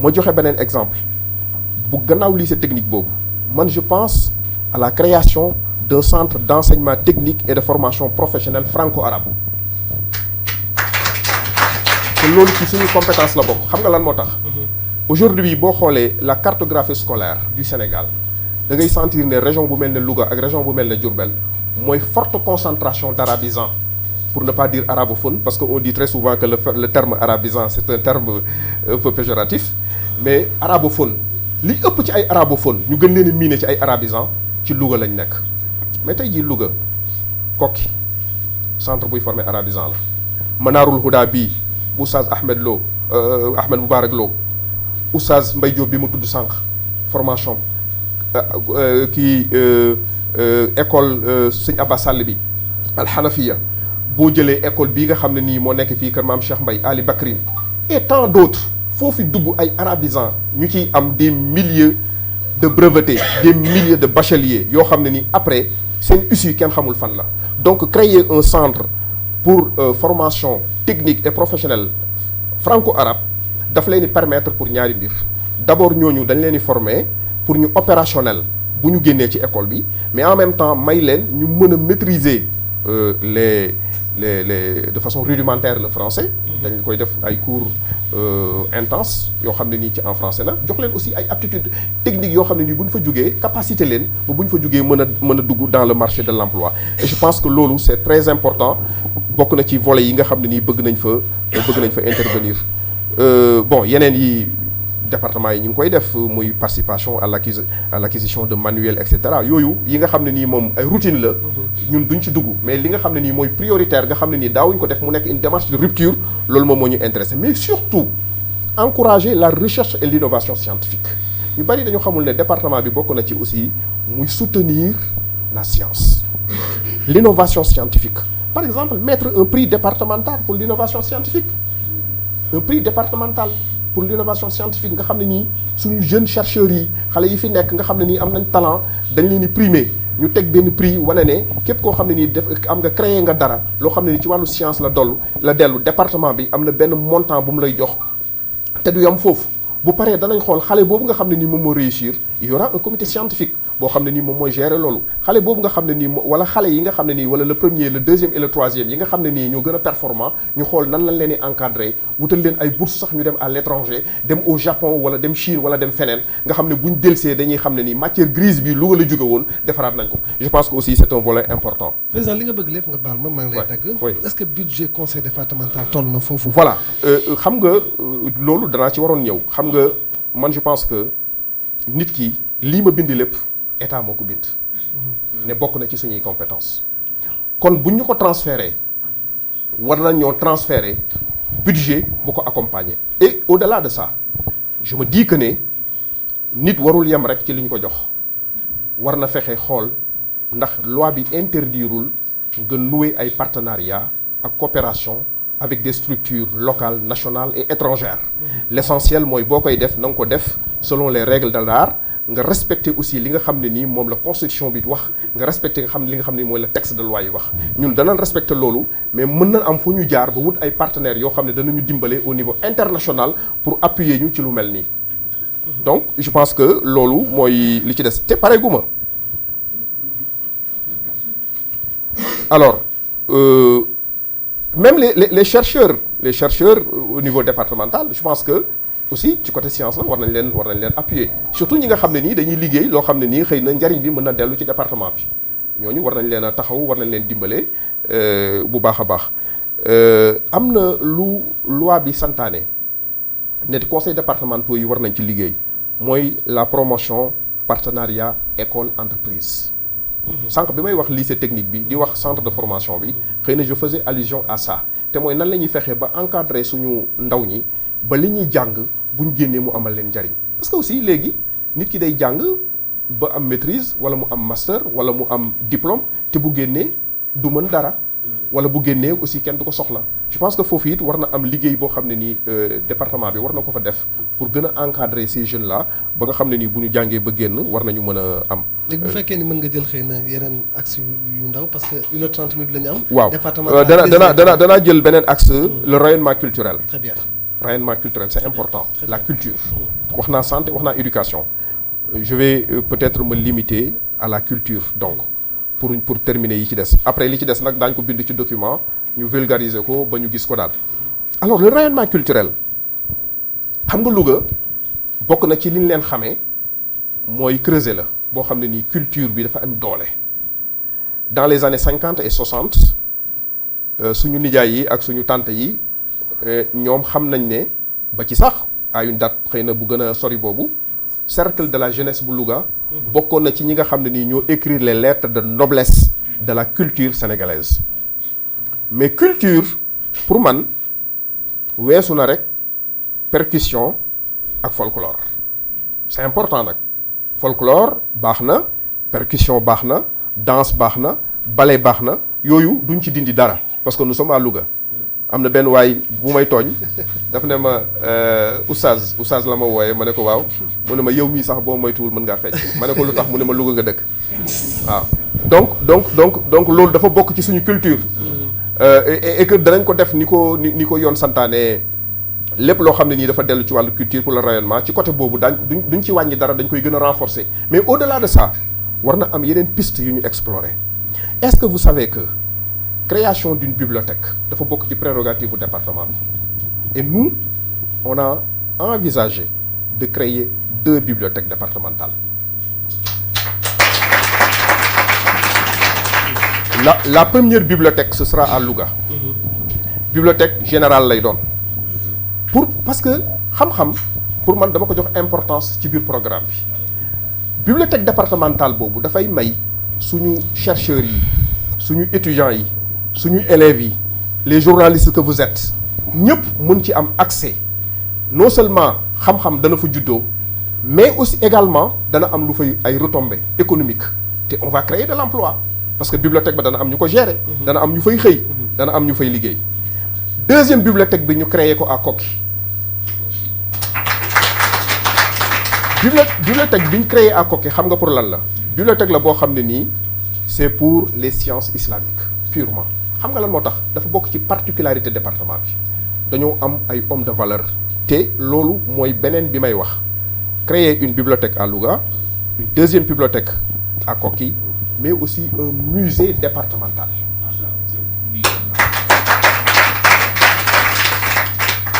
ma joxe beneen exemple bu gannaaw lycée technique boobu man je pense à la création d'un centre d'enseignement technique et de formation professionnelle franco-arabe te loolu ci suñu compétence la bokk xam nga lan moo tax aujourd'hui boo xoolee la cartographie scolaire du Sénégal da ngay sentir ne région bu mel ne Louga ak région bu mel ne Diourbel mooy forte concentration d'arabisants pour ne pas dire arabophone parce que on dit très souvent que le terme arabisant c'est un terme un peu péjoratif mais arabophone li ëpp ci ay arabophone ñu gën leen a miiner ci ay arabisants ci Louga lañ nekk mais tey jii Louga Kokki centre buy former arabisant la Manarul Huda bii Oustaz Ahmed Moubarak Lo Oustaz Mbaye Diop bi mu tudd sànq formation école Sëñ Abba Sall bi Al-Hanafiya boo jëlee école bii nga xam ne nii moo nekk fii kër maam Cheikh Mbaye Ali Bakrin et tant d'autres foofu dugg ay arabisants ñu ciy am des milliers de brevetés des milliers de bacheliers yoo xam ne nii après seen issue kenn xamul fan la donc créer un centre pour formation technique et professionnelle franco-arabe daf leen di permettre pour ñaari mbir d'abord ñooñu dañ leen di former pour ñu opérationnel bu ñu génnee ci école bi mais en même temps may leen ñu mën a maîtriser les de façon rudimentaire le français dañ koy def ay cours intense yoo xam ne nii ci en français la jox leen aussi ay aptitudes techniques yoo xam ne nii bu ñu fa jógee capacité leen ba bu ñu fa jógee mën a dugg dans le marché de l'emploi et je pense que loolu c'est très important bokk na ci volets yi nga xam ne nii bëgg nañ fa intervenir bon yeneen yi département yi ñu ngi koy def muy participation à l'acquisition de manuels et cetera yooyu yi nga xam ne nii moom ay routine la ñun duñ ci dugg mais li nga xam ne nii mooy prioritaire nga xam ne nii daawuñu ko def mu nekk une démarche de rupture loolu moom moo ñu intéressé mais surtout encourager la recherche et l'innovation scientifique ñu bari dañu xamul ne département bi bokk na ci aussi muy soutenir la science l'innovation scientifique par exemple mettre un prix départemental pour l'innovation scientifique un prix départemental pour l'innovation scientifique nga xam ne nii suñu jeunes chercheurs yi xale yi fi nekk nga xam ne nii am nañ talent dañ leen di primer ñu teg benn prix wane ne képp koo xam ne nii def am nga créer nga dara loo xam ne nii ci wàllu science la dellu département bi am na benn montant bu mu lay jox te du yam foofu bu paree danañ xool xale boobu nga xam ne nii moom moo réussir il y aura un comité scientifique boo xam ne nii moom mooy gérer loolu xale boobu nga xam ne nii wala xale yi nga xam ne nii wala le premier le deuxième et le troisième yi nga xam ne nii ñoo gën a performant ñu xool nan lañ leen di encadrer wutal leen ay bourses sax ñu dem à l'étranger dem au Japon wala dem Chine wala dem feneen nga xam ne buñ delsee dañuy xam ne nii matière grise bi Louga la jóge woon defaraat nañ ko je pense que aussi c'est un volet important. président li nga bëgg lépp nga baal ma maa ngi lay dagg. est-ce que budget conseil départemental toll na foofu. voilà xam nga loolu danaa ci waroon ñëw xam nga man je pense que nit ki lii ma bind lépp état moo ko bind ne bokk na ci suñuy compétence kon bu ñu ko transférer war nañoo transférer budget bu ko accompagner et au-delà de ça je me dis que ne nit warul yem rek ci li ñu ko jox war na fexe xool ndax loi bi interdirul nga nouer ay partenariat ak coopération avec des structures locales, nationales et étrangères. L'essentiel mooy boo koy def na nga ko def selon les règles de l'art nga respecter aussi li nga xam ne nii moom la constitution bi wax nga respecter nga xam li nga xam ne mooy la texte de loi yi wax ñun danañ respecter loolu mais mën na am fu ñu jaar ba wut ay partenaires yoo xam ne danañu dimbale au niveau international pour appuyer ñu ci lu mel nii donc je pense que loolu mooy li ci des te pare gu ma alors même les chercheurs au niveau départemental je pense que aussi ci côté science la war nañ leen appuyer surtout ñi nga xam ne nii dañuy liggéey loo xam ne nii xëy na njariñ bi mën na dellu ci département bi ñooñu war nañ leen a taxaw war nañ leen dimbale bu baax a baax am na lu loi bi santaane ne conseil départementaux yi war nañ ci liggéey mooy la promotion partenariat école entreprise sànq bi may wax lycée technique bi di wax centre de formation bi xëy na je faisais allusion à ça te mooy nan la ñuy fexee ba encadrer suñu ndaw ñi ba li ñuy jàng buñ génnee mu amal leen njariñ parce que aussi léegi nit ki day jàng ba am maîtrise wala mu am master wala mu am diplôme te bu génnee du mën dara wala bu génnee aussi kenn du ko soxla je pense que foofu it war na am liggéey boo xam ne nii département bi war na ko fa def pour gën a encadrer ces jeunes là ba nga xam ne nii bu ñu jàngee ba génn war nañu mën a am. léegi bu fekkee ni mën nga jël xëy na yeneen axe yu ndaw parce que 1h30 minutes la ñu am. waaw département danaa jël beneen axe. le rayonnement culturel. très bien. rayonnement culturel c'est important la culture. wax naa santé wax naa éducation. je vais peut-être me limiter à la culture donc. pour terminer yi ci des après li ci des nag daañu ko bind ci document ñu vulgariser ko ba ñu gis ko daal alors le rayonnement culturel xam nga Louga bokk na ci li ñu leen xamee mooy creuset la boo xam ne nii culture bi dafa am doole dans les années 50 et 60 suñu nijaay yi ak suñu tante yi ñoom xam nañ ne ba ci sax à une date xëy na bu gën a sori boobu cercle de la jeunesse bu Louga bokkoon na ci ñi nga xam ne nii ñoo écrire les lettres de noblesse de la culture sénégalaise mais culture pour man weesu na rek percussion ak folklore c'est important nag folklore baax na percussion baax na danse baax na ballet baax na yooyu duñ ci dindi dara parce que nous sommes à Louga am na benn waay bu may tooñ daf ne ma oustaz la ma wooyee ma ne ko waaw mu ne ma yow mii sax boo moytuwul mën ngaa fecc ma ne ko lu tax mu ne ma Louga nga dëkk waaw donc loolu dafa bokk ci suñu culture et que danañ ko def ni ko yoon santaane lépp loo xam ne nii dafa dellu ci wàllu culture pour le rayonnement ci côté boobu duñ ci wàññi dara dañ koy gën a renforcer mais au-delà de ça war na am yeneen piste yu ñu explorer est-ce que vous savez que création d'une bibliothèque dafa bokk ci prérogative bu département bi et nous on a envisagé de créer 2 bibliothèques départementales la première bibliothèque ce sera à Louga bibliothèque générale lay doon parce que xam-xam pour man dama ko jox importance ci biir programme bi bibliothèque départementale boobu dafay may suñu chercheurs yi suñu étudiants yi suñu élèves yi les journalistes que vous êtes ñëpp mën ci am accès non seulement xam-xam dana fa juddoo mais aussi également dana am lu fay ay retombées économiques te on va créer de l'emploi parce que bibliothèque ba dana am ñu ko gérer dana am ñu fay xëy dana am ñu fay liggéey deuxième bibliothèque bi ñu créer ko à Koki bibliothèque bi ñu créé à Koki xam nga pour lan la bibliothèque la boo xam ne nii c'est pour les sciences islamiques purement xam nga lan moo tax dafa bokk ci particularité département bi dañoo am ay hommes de valeur te loolu mooy beneen bi may wax créer une bibliothèque à Louga une deuxième bibliothèque à Koki mais aussi un musée départemental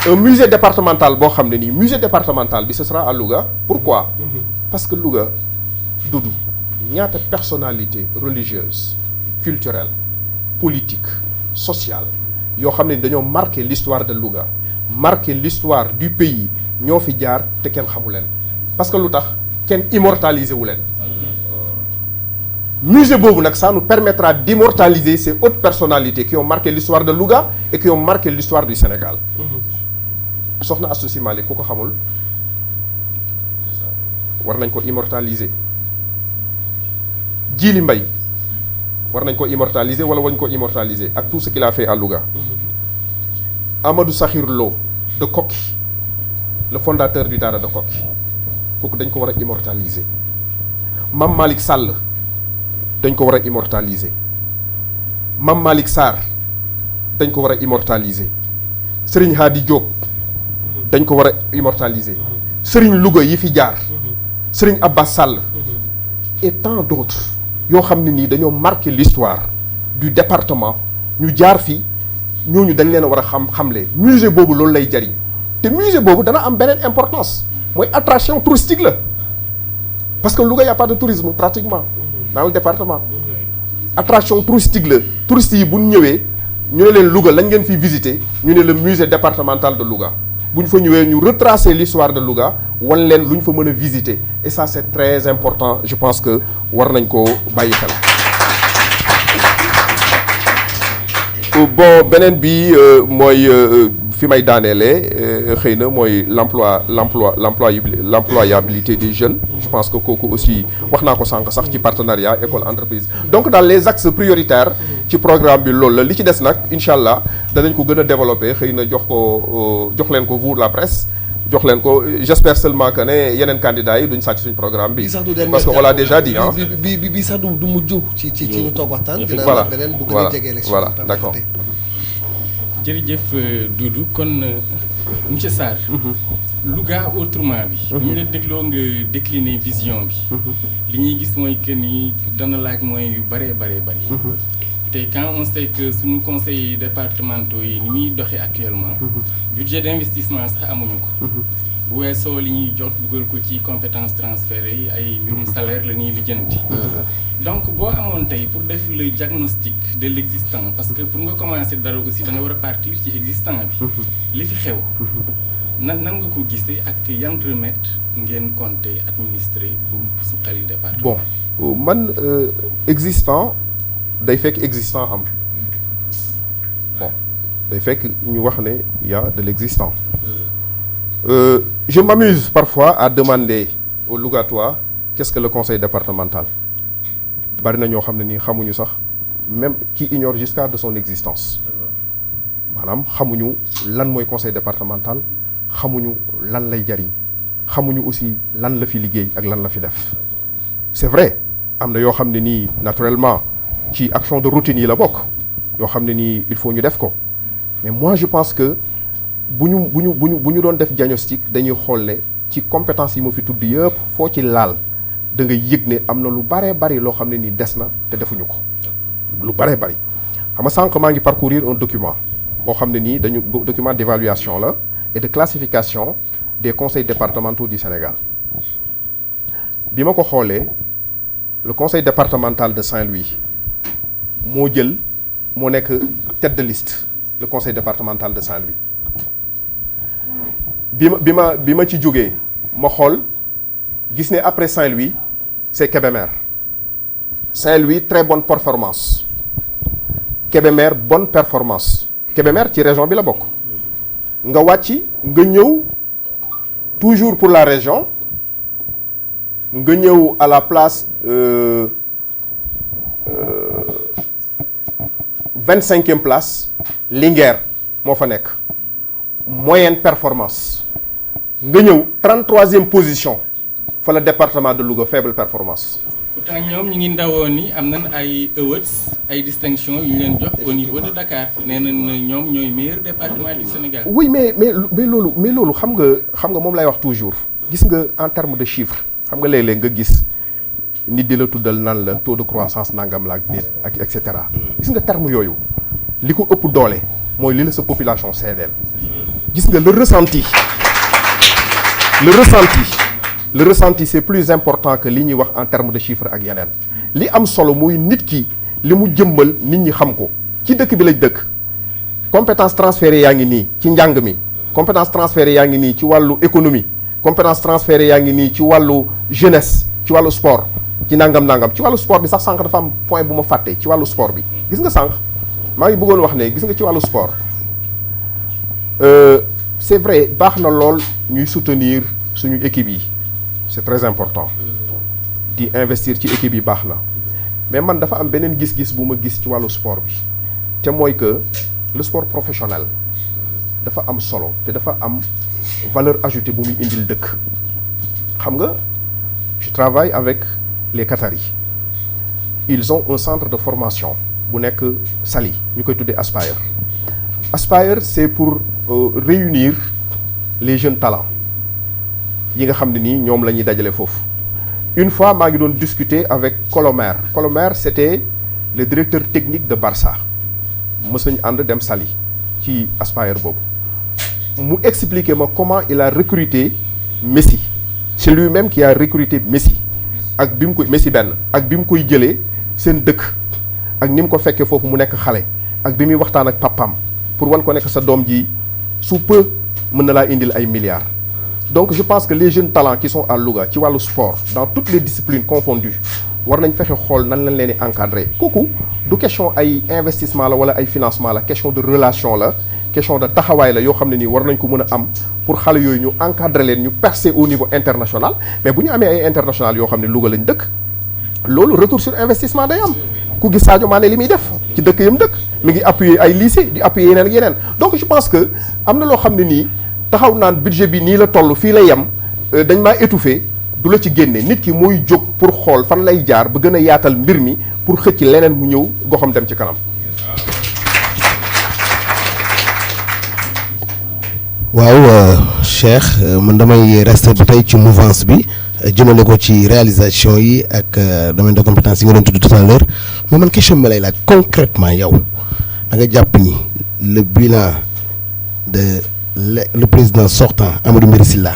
un musée départemental boo xam ne nii musée départemental bi ce sera à Louga pourquoi parce que Louga dudu ñaata personnalité religieuse culturelle politique sociale yoo xam ne dañoo marqué l'histoire de Louga marqué l'histoire du pays ñoo fi jaar te kenn xamu leen parce que lu tax kenn immortalisé wu leen musée boobu nag ça nous permettra d'immortaliser ces hautes personnalités qui ont marqué l'histoire de Louga et qui ont marqué l'histoire du Sénégal soxna Astou Sy Malick ku ko xamul war nañ ko immortaliser Djily Mbaye war nañ ko immortaliser wala wañ ko immortaliser ak tout ce qu'il a fait à Louga Amadou Sakhir Lo de Koki le fondateur du Daara de Koki kooku dañ ko war a immortaliser. Mame Malick Sall dañ ko war a immortaliser. Mame Malick Sarr dañ ko war a immortaliser. Serigne Hadi Diop dañ ko war a immortaliser. Serigne Louga yi fi jaar. Serigne Abbas Sall. Et tant d'autres yoo xam ne nii dañoo marqué l'histoire du département ñu jaar fi ñooñu dañ leen a war a xamle musée boobu loolu lay jariñ te musée boobu dana am beneen importance mooy attraction touristique la parce que Louga y a pas de tourisme pratiquement dans le département attraction touristique la touristes yi bu ñu ñëwee ñu ne leen Louga lañ ngeen fiy visiter ñu ne le musée départemental de Louga bu ñu fa ñëwee ñu retracer l'histoire de Louga wan leen lu ñu fa mën a visiter et ça c'est très important je pense que war nañ ko bàyyi xel. Bon beneen bi mooy fi may daaneelee xëy na mooy l'employabilité des jeunes. Je pense que kooku aussi wax naa ko sànq sax ci partenariat école entreprise. Donc dans les axes prioritaires ci programme bi loolu la li ci des nag incha allah danañ ko gën a développer xëy na jox leen ko vous la presse. jox leen ko j'espère seulement que ne yeneen candidats yi duñ sàcc suñu programme bi. parce que on l'a déjà dit ah. bi sax du mujj ci ñu toog waxtaan. voilà beneen bu gën a jege élection. voilà d'accord. jërëjëf Doudou kon monsieur Sarr. Louga autrement bi. ñu la dégloo nga décliner vision bi. li ñuy gis mooy que ni dana laaj mooy yu bëree bari. te quand on sait que suñu conseils départementaux yi ni muy doxee actuellement. budget d'investissement sax amuñu ko. bu weesoo li ñuy jot dugal ko ci compétences transférées yi ay mbirum salaire la ñuy lijjanti. donc boo amoon tey pour def le diagnostic de l'existant parce que pour nga commencer dara aussi da nga war a partir ci existant bi. li fi xew. nan nga ko gisee ak yan remède ngeen compter administrer pour suqali département. bon man existant day fekk existant am bon day fekk ñu wax ne y a de l'existant. Je m'amuse parfois à demander aux Lougatois qu'est-ce que le conseil départemental. bari na ñoo xam ne nii xamuñu sax même qui ignore jusqu'à de son existence maanaam xamuñu lan mooy conseil départemental xamuñu lan lay jariñ xamuñu aussi lan la fi liggéey ak lan la fi def. C'est vrai am na yoo xam ne nii naturellement ci action de routine yi la bokk yoo xam ne nii il faut ñu def ko mais moi je pense que bu ñu doon def diagnostic dañuy xool ne ci compétences yi ma fi tudd yëpp foo ci laal da ngay yëg ne am na lu baree bari loo xam ne nii des na te defuñu ko lu baree bari xam nga sànq maa ngi parcourir un document boo xam ne nii document d'évaluation la et de classification des conseils départementaux du Sénégal bi ma ko xoolee le conseil départemental de Saint-Louis moo nekk tête de liste le conseil départemental de Saint-Louis bi ma ci jógee ma xool gis ne après Saint-Louis c'est Kébémer Saint-Louis très bonne performance Kébémer bonne performance Kébémer ci région bi la bokk nga wàcc nga ñëw toujours pour la région nga ñëw à la place 25e place Linguère moo fa nekk moyenne performance nga ñëw 33e position fa la département de Louga faible performance. pourtant ñoom ñu ngi ndawoon ni am nañ ay awards ay distinctions yu ñu leen jox au niveau de Dakar nee nañ ñoom ñooy meilleur département du Sénégal. oui mais loolu xam nga moom lay wax toujours gis nga en termes de chiffres xam nga léeg-léeg nga gis nit di la tuddal nan la taux de croissance nangam la ak nit ak et cetera. gis nga terme yooyu li ko ëpp doole mooy li la sa population seedeel gis nga le ressenti c'est plus important que li ñuy wax en termes de chiffres ak yeneen li am solo mooy nit ki li mu jëmmal nit ñi xam ko ci dëkk bi lañ dëkk compétence transférées yaa ngi nii ci njàng mi compétence transférées yaa ngi nii ci wàllu économie compétence transférées yaa ngi nii ci wàllu jeunesse ci wàllu sport ci nangam ci wàllu sport bi sax sànq dafa am point bu ma fàtte ci wàllu sport bi gis nga sànq maa ngi bëggoon wax ne gis nga ci wàllu sport c'est vrai baax na lool ñuy soutenir suñu équipe yi c'est très important di investir ci équipe yi baax na mais man dafa am beneen gis-gis bu ma gis ci wàllu sport bi te mooy que le sport professionnel dafa am solo te dafa am valeur ajoutée bu muy indil dëkk xam nga je travaille avec les Qataris ils ont un centre de formation bu nekk Saly ñu koy tuddee Aspire. Aspire c'est pour réunir les jeunes talents yi nga xam ne nii ñoom la ñuy dajale foofu. Une fois maa ngi doon discuter avec Colomer c'était le directeur technique de Barça mës nañu ànd dem Saly ci Aspire boobu mu expliquer ma comment il a recruté Messi c'est lui-même qui a recruté Messi ak bi mu koy Messi benn ak bi mu koy jëlee seen dëkk ak ni mu ko fekkee foofu mu nekk xale ak bi muy waxtaan ak papaam pour wan ko nekk sa doom ji sous peu mën na laa indil ay milliards. Donc je pense que les jeunes talents qui sont à Louga ci wàllu sport dans toutes les disciplines confondues war nañ fexe xool nan lañ leen di encadrer kooku du question ay investissement la wala ay financement la question de relation la question de taxawaay la yoo xam ne nii war nañ ko mën a am pour xale yooyu ñu encadrer leen ñu percer au niveau international mais bu ñu amee ay international yoo xam ne Louga lañ dëkk loolu retour sur investissement day am ku gis Sadio Mané li muy def ci dëkk yam dëkk mi ngi appuyer ay lycée di appuyer yeneen ak yeneen donc je pense que am na loo xam ne nii taxaw naan budget bi nii la toll fii la yem dañ maa étouffé du la ci génne nit ki mooy jóg pour xool fan lay jaar ba gën a yaatal mbir mi pour xëcc leneen mu ñëw goxam dem ci kanam. waaw Cheikh man damay rester ba tey ci mouvance bi jëmale ko ci réalisation yi ak domaine de compétence yi nga doon tudd tout à l'heure mais man question bi ma lay laaj concrètement yow da nga jàpp ni le bilan de le président sortant Amadou Mbéry Sylla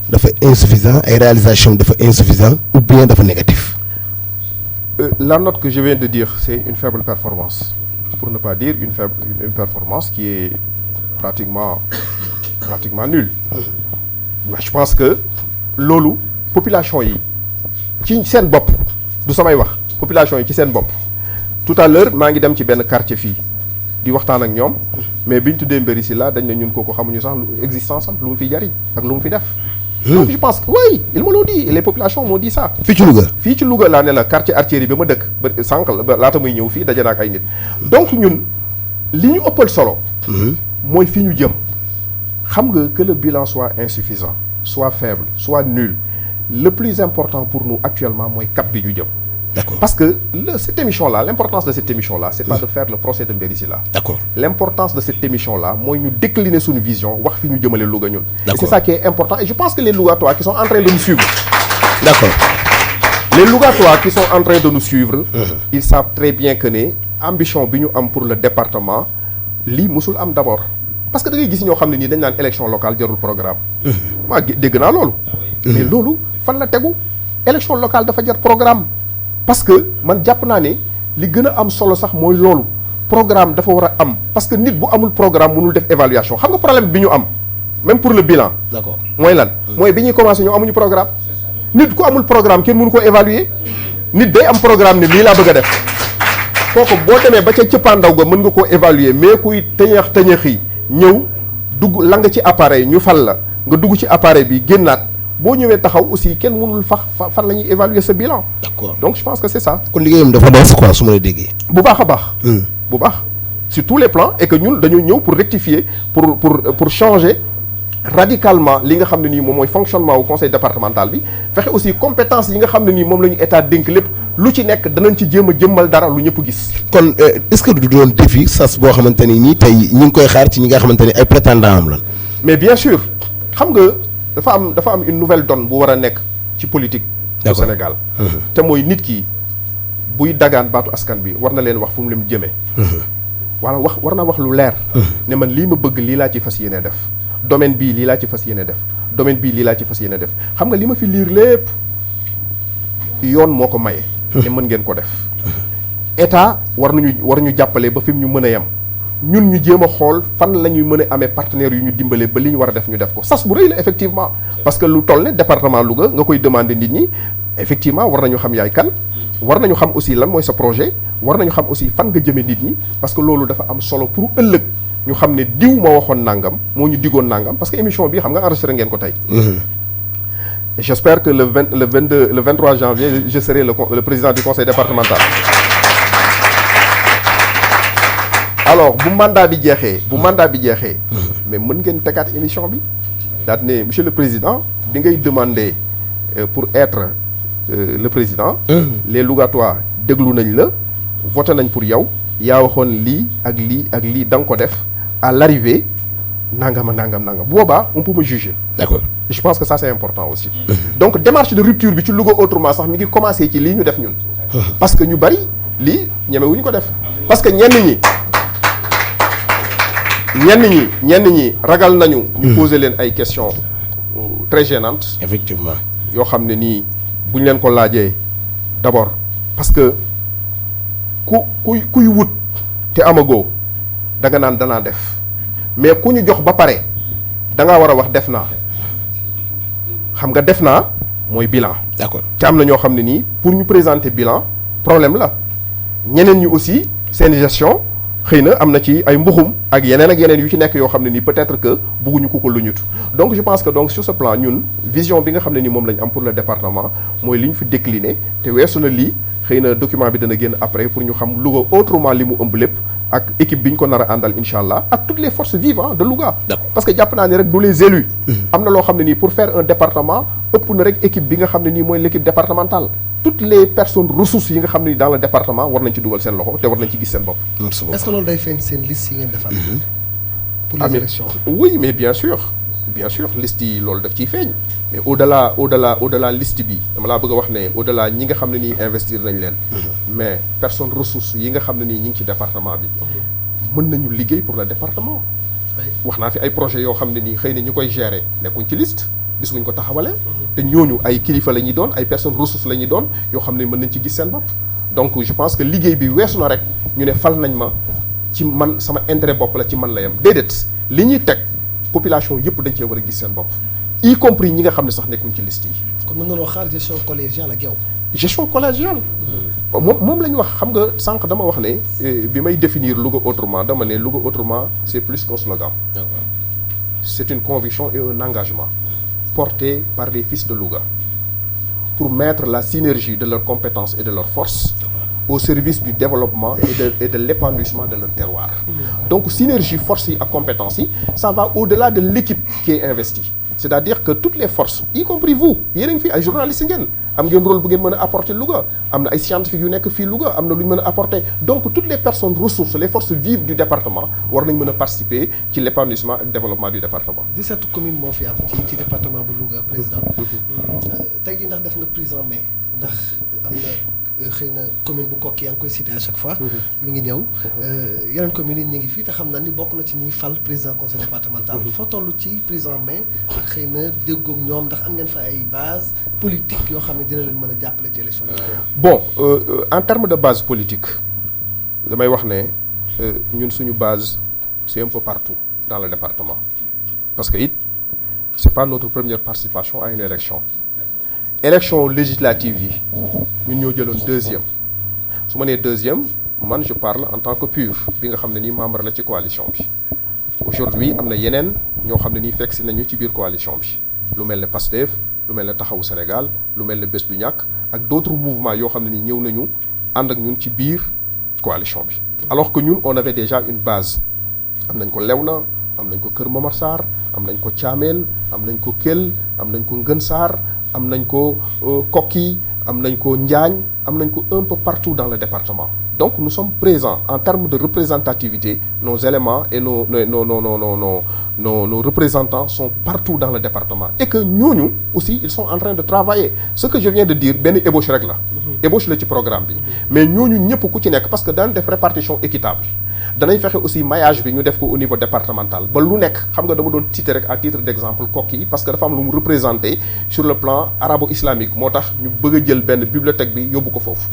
dafa insuffisant ay réalisation dafa insuffisant ou bien dafa négatif. La note que je viens de dire c'est une faible performance pour ne pas dire une performance qui est pratiquement nulle. Mais je pense que loolu population yi ci seen bopp du samay wax population yi ci seen bopp tout à l'heure maa ngi dem ci benn quartier fii di waxtaan ak ñoom mais bi ñu tuddee Mbéry Sylla dañ ne ñun kooku xamuñu sax lu existence am lu mu fi jariñ ak lu mu fi def. donc je pense que oui ils me l'ont dit les populations m'ont dit ça. fii ci Louga. fii ci Louga laa ne la quartier Artillerie bi ma dëkk ba sànq laata muy ñëw fii daje naa ak ay nit donc ñun li ñu ëppal solo. mooy fi ñu jëm xam nga que le bilan soit insuffisant soit faible soit nul le plus important pour nous actuellement mooy cap bi ñu jëm. D'accord. Parce que cette émission-là, l'importance de cette émission-là, c'est pas de faire le procès de Mbéry Sylla. D'accord. L'importance de cette émission-là, moi, nous décliner sur une vision, voir fi nous jëmale Louga ñun. Et D'accord. c'est ça qui est important. Et je pense que les Lougatois qui sont en train de nous suivre, D'accord. les Lougatois qui sont en train de nous suivre, ils savent très bien que ne ambition bi ñu am pour le département, lii musul am d'abord. Parce que da ngay gis ñoo xam ne nii dañ naan élection locale jarul programme. Maa dégg naa loolu. Mais loolu fan la tegu élection locale dafa jar programme. Parce que man jàpp naa ne li gën a am solo sax mooy loolu programme dafa war a am parce que nit bu amul programme mënul def évaluation xam nga problème bi ñu am même pour le bilan. D'accord. mooy lan mooy bi ñuy commencé ñoo amuñu programme nit ku amul programme kenn mënu ko évaluer nit day am programme ne lii laa bëgg a def kooku boo demee ba ca cëppaandaw ga mën nga koo évaluer mais kuy tëñax-tëñaxi ñëw dugg la nga ci appareil ñu fal la nga dugg ci appareil bi génnaat boo ñëwee taxaw aussi kenn mënul fan la ñuy évaluer ce bilan. D'accord. Donc je pense que c'est ça. kon liggéeyam dafa des quoi su ma la déggee. bu baax a baax. bu baax sur tous les plans et que ñun dañoo ñëw pour rectifier pour changer radicalement li nga xam ne nii moom mooy fonctionnement au conseil départemental bi fexe aussi compétence yi nga xam ne nii moom la ñu état dénk lépp lu ci nekk danañ ci jéem a jëmmal dara lu ñëpp gis. kon est-ce que du doon défi sas boo xamante ni nii tey ñi ngi koy xaar ci ñi nga xamante ni ay prétendants am lan. mais bien sûr xam nga dafa am une nouvelle donne bu war a nekk ci politique. au Sénégal. te mooy nit ki buy dagaan baatu askan bi war na leen wax fu mu leen jëmee. wala war na wax lu leer. ne man lii ma bëgg lii laa ci fas yéene def. domaine bii lii laa ci fas yéene def domaine bii lii laa ci fas yéene def xam nga li ma fi liir lépp yoon moo ko maye. ne mën ngeen ko def. état war ñu jàppale ba fi mu ñu mën a yem ñun ñu jéem a xool fan la ñuy mën a amee partenaires yu ñu dimbale ba li ñu war a def ñu def ko sas bu rëy la effectivement parce que lu toll ne département Louga nga koy demander nit ñi effectivement war nañu xam yaay kan war nañu xam aussi lan mooy sa projet war nañu xam aussi fan nga jëme nit ñi parce que loolu dafa am solo pour ëllëg ñu xam ne diw ma waxoon nangam moo ñu digoon nangam parce que émission bi xam nga enregistré ngeen ko tey. Et j'espère que le 23 janvier je serai le président du conseil départemental. Alors bu mandat bi jeexee mais mën ngeen tegaat émission bi daal ne monsieur le président bi ngay demander pour être le président. Les Lougatois déglu nañ la voté nañ pour yow yaa waxoon lii ak lii ak lii da nga ko def à l'arrivée nangam boobaa on peut me juger. D'accord. Je pense que ça c'est important aussi. Donc démarche de rupture bi ci Louga autrement sax mi ngi commencé ci lii ñu def ñun. parce que ñu bari lii ñemewuñu ko def. parce que ñenn ñi ragal nañu. ñu poser leen ay questions très gênantes. Effectivement. yoo xam ne nii bu ñu leen ko laajee d'abord parce que kuy wut te amagoo da nga naan danaa def mais ku ñu jox ba pare da ngaa war a wax def naa xam nga def naa mooy bilan. D'accord. te am na ñoo xam ne nii pour ñu présenter bilan problème la ñeneen ñi aussi seen gestion xëy na am na ci ay mbuxum ak yeneen yu ci nekk yoo xam ne nii peut-être que bëgguñu ko luñutu donc je pense que donc sur ce plan ñun vision bi nga xam ne ni moom lañ am pour le département mooy li ñu fi décliné te weesu na lii xëy na document bi dana génn après pour ñu xam Louga autrement li mu ëmb lépp ak équipe bi ñu ko nar a àndal incha allah ak toutes les forces vives de Louga. D'accord. parce que jàpp naa ne rek du les élus. am na loo xam ne nii pour faire un département ëpp na rek équipe bi nga xam ne nii mooy l'équipe départementale. toutes les personnes ressources yi nga xam ne nii dans le département war nañ ci dugal seen loxo te war nañ ci gis seen bopp. est-ce que loolu day feeñ seen liste yi ngeen defal. pour les élections. oui mais bien sûr liste yi loolu daf ciy feeñ. mais au-delà liste bi dama laa bëgg a wax ne au-delà ñi nga xam ne nii investir nañ leen. mais personnes ressources yi nga xam ne nii ñi ngi ci département bi. mën nañu liggéey pour le département. wax naa fi ay projets yoo xam ne nii xëy na ñu koy gérer nekkuñ ci liste. gis guñ ko taxawalee. te ñooñu ay kilifa la ñuy doon ay personnes ressources la ñuy doon yoo xam ne mën nañ ci gis seen bopp. donc je pense que liggéey bi weesu na rek ñu ne fal nañ ma ci man sama intérêt bopp la ci man la yem déedéet li ñuy teg population yëpp dañ cee war a gis seen bopp y compris ñi nga xam ne sax nekkuñ ci liste yi. kon mën nañoo xaar gestion collégiale ak yow. gestion collégiale. moom la ñu wax xam nga sànq dama wax ne bi may définir Louga autrement dama ne Louga autrement c'est plus qu'un slogan. C'est une conviction et un engagement porté par les fils de Louga pour mettre la synergie de leurs compétences et de leurs forces au service du développement et de l'épanouissement de leur terroir. Donc synergie force yi ak compétences yi ça va au-delà de l'équipe qui est investie. C'est-à-dire que toutes les forces y compris vous yéen a ngi fi ay journalistes ngeen am ngeen rôle bu ngeen mën a apporter Louga am na ay scientifiques yu nekk fii Louga am na lu ñu mën a apporter donc toutes les personnes ressources les forces vives du département war nañ mën a participer ci l'épanouissement ak développement du département. 17 communes moo fi am ci département bu Louga président. tey jii ndax def nga prise en main ndax am na xëy na commune bu Koki yaa ngi koy citer à chaque fois. mi ngi ñëw yeneen communes yi ñu ngi fii te xam na ni bokk na ci ñuy fal président conseil départemental. foo toll ci prise en main ak xëy na déggoog ñoom ndax am ngeen fa ay base politique yoo xam ne dina leen mën a jàppale ci élection yi. bon en termes de base politique damay wax ne ñun suñu base c'est un peu partout dans le département parce que c'est pas notre première participation à une élection législative yi ñun ñoo jëloon deuxième su ma nee deuxième man je parle en tant que PUR bi nga xam ne nii membre la ci coalition bi aujourd'hui am na yeneen ñoo xam ne nii fekk si nañu ci biir coalition bi lu mel ne PASTEF lu mel ne Taxawu Sénégal lu mel ne Bés du Ñàkk ak d'autres mouvements yoo xam ne nii ñëw nañu ànd ak ñun ci biir coalition bi alors que ñun on avait déjà une base am nañ ko Léona am nañ ko Kër Momar Sarr am nañ ko Thiamène am nañ ko Kell am nañ ko Ngën Sarr am nañ ko Koki am nañ ko Njaañ am nañ ko un peu partout dans le département donc nous sommes présents en termes de représentativité nos éléments et nos représentants sont partout dans le département et que ñooñu aussi ils sont en train de travailler ce que je viens de dire benn ébauche rek la ébauche la ci programme bi mais ñooñu ñëpp ku ci nekk parce que daan def répartition équitable danañ fexe aussi maillage bi ñu def ko au niveau départemental ba lu nekk xam nga dama doon citer rek à titre d'exemple Koki parce que dafa am lu mu représenté sur le plan arabo-islamique moo tax ñu bëgg a jël benn bibliothèque bi yóbbu ko foofu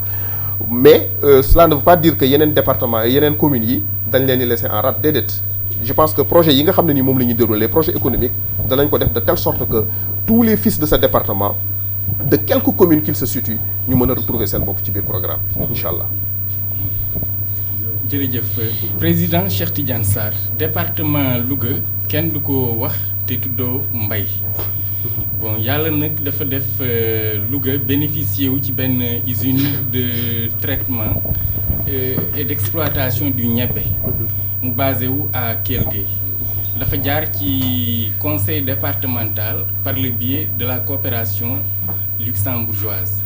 mais cela ne veut pas dire que yeneen département yeneen communes yi dañ leen di laisser en rade déedéet je pense que projet yi nga xam ne ni moom la ñuy dérouler les projets économiques danañ ko def de telle sorte que tous les fils de ce département de quelques communes qu'ils se situent ñu mën a retrouver seen bopp ci biir programme bi incha allah. jërëjëf président Cheikh Tidiane Sarr département Louga kenn du ko wax te tuddoo mbay bon yàlla nag dafa def Louga bénéficier wu ci benn usine de traitement et d'exploitation du ñebbe mu basé wu à Kell Gueye dafa jaar ci conseil départemental par le biais de la coopération luxembourgeoise.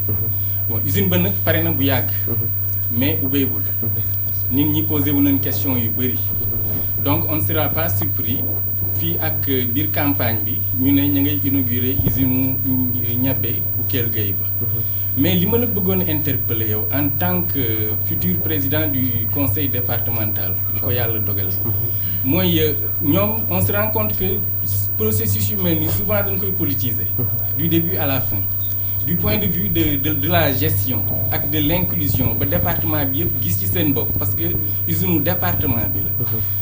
Bon usine ba nag pare na bu yàgg. mais ubbeegul. nit ñi posé wu nañ question yu bëri. donc on ne sera pas surpris fii ak biir campagne bi ñu ne ñu ngay inaugurer usine ñebbe bu Kell Gueye ba. mais li ma la bëggoon interpeller yow en tant que futur président du conseil départemental bu ko yàlla dogal mooy ñoom on se rend compte que processus yu mel ni souvent dañ koy politiser du début à la fin du point de vue de la gestion ak de l'inclusion ba département bi yëpp gis ci seen bopp parce que usine département bi la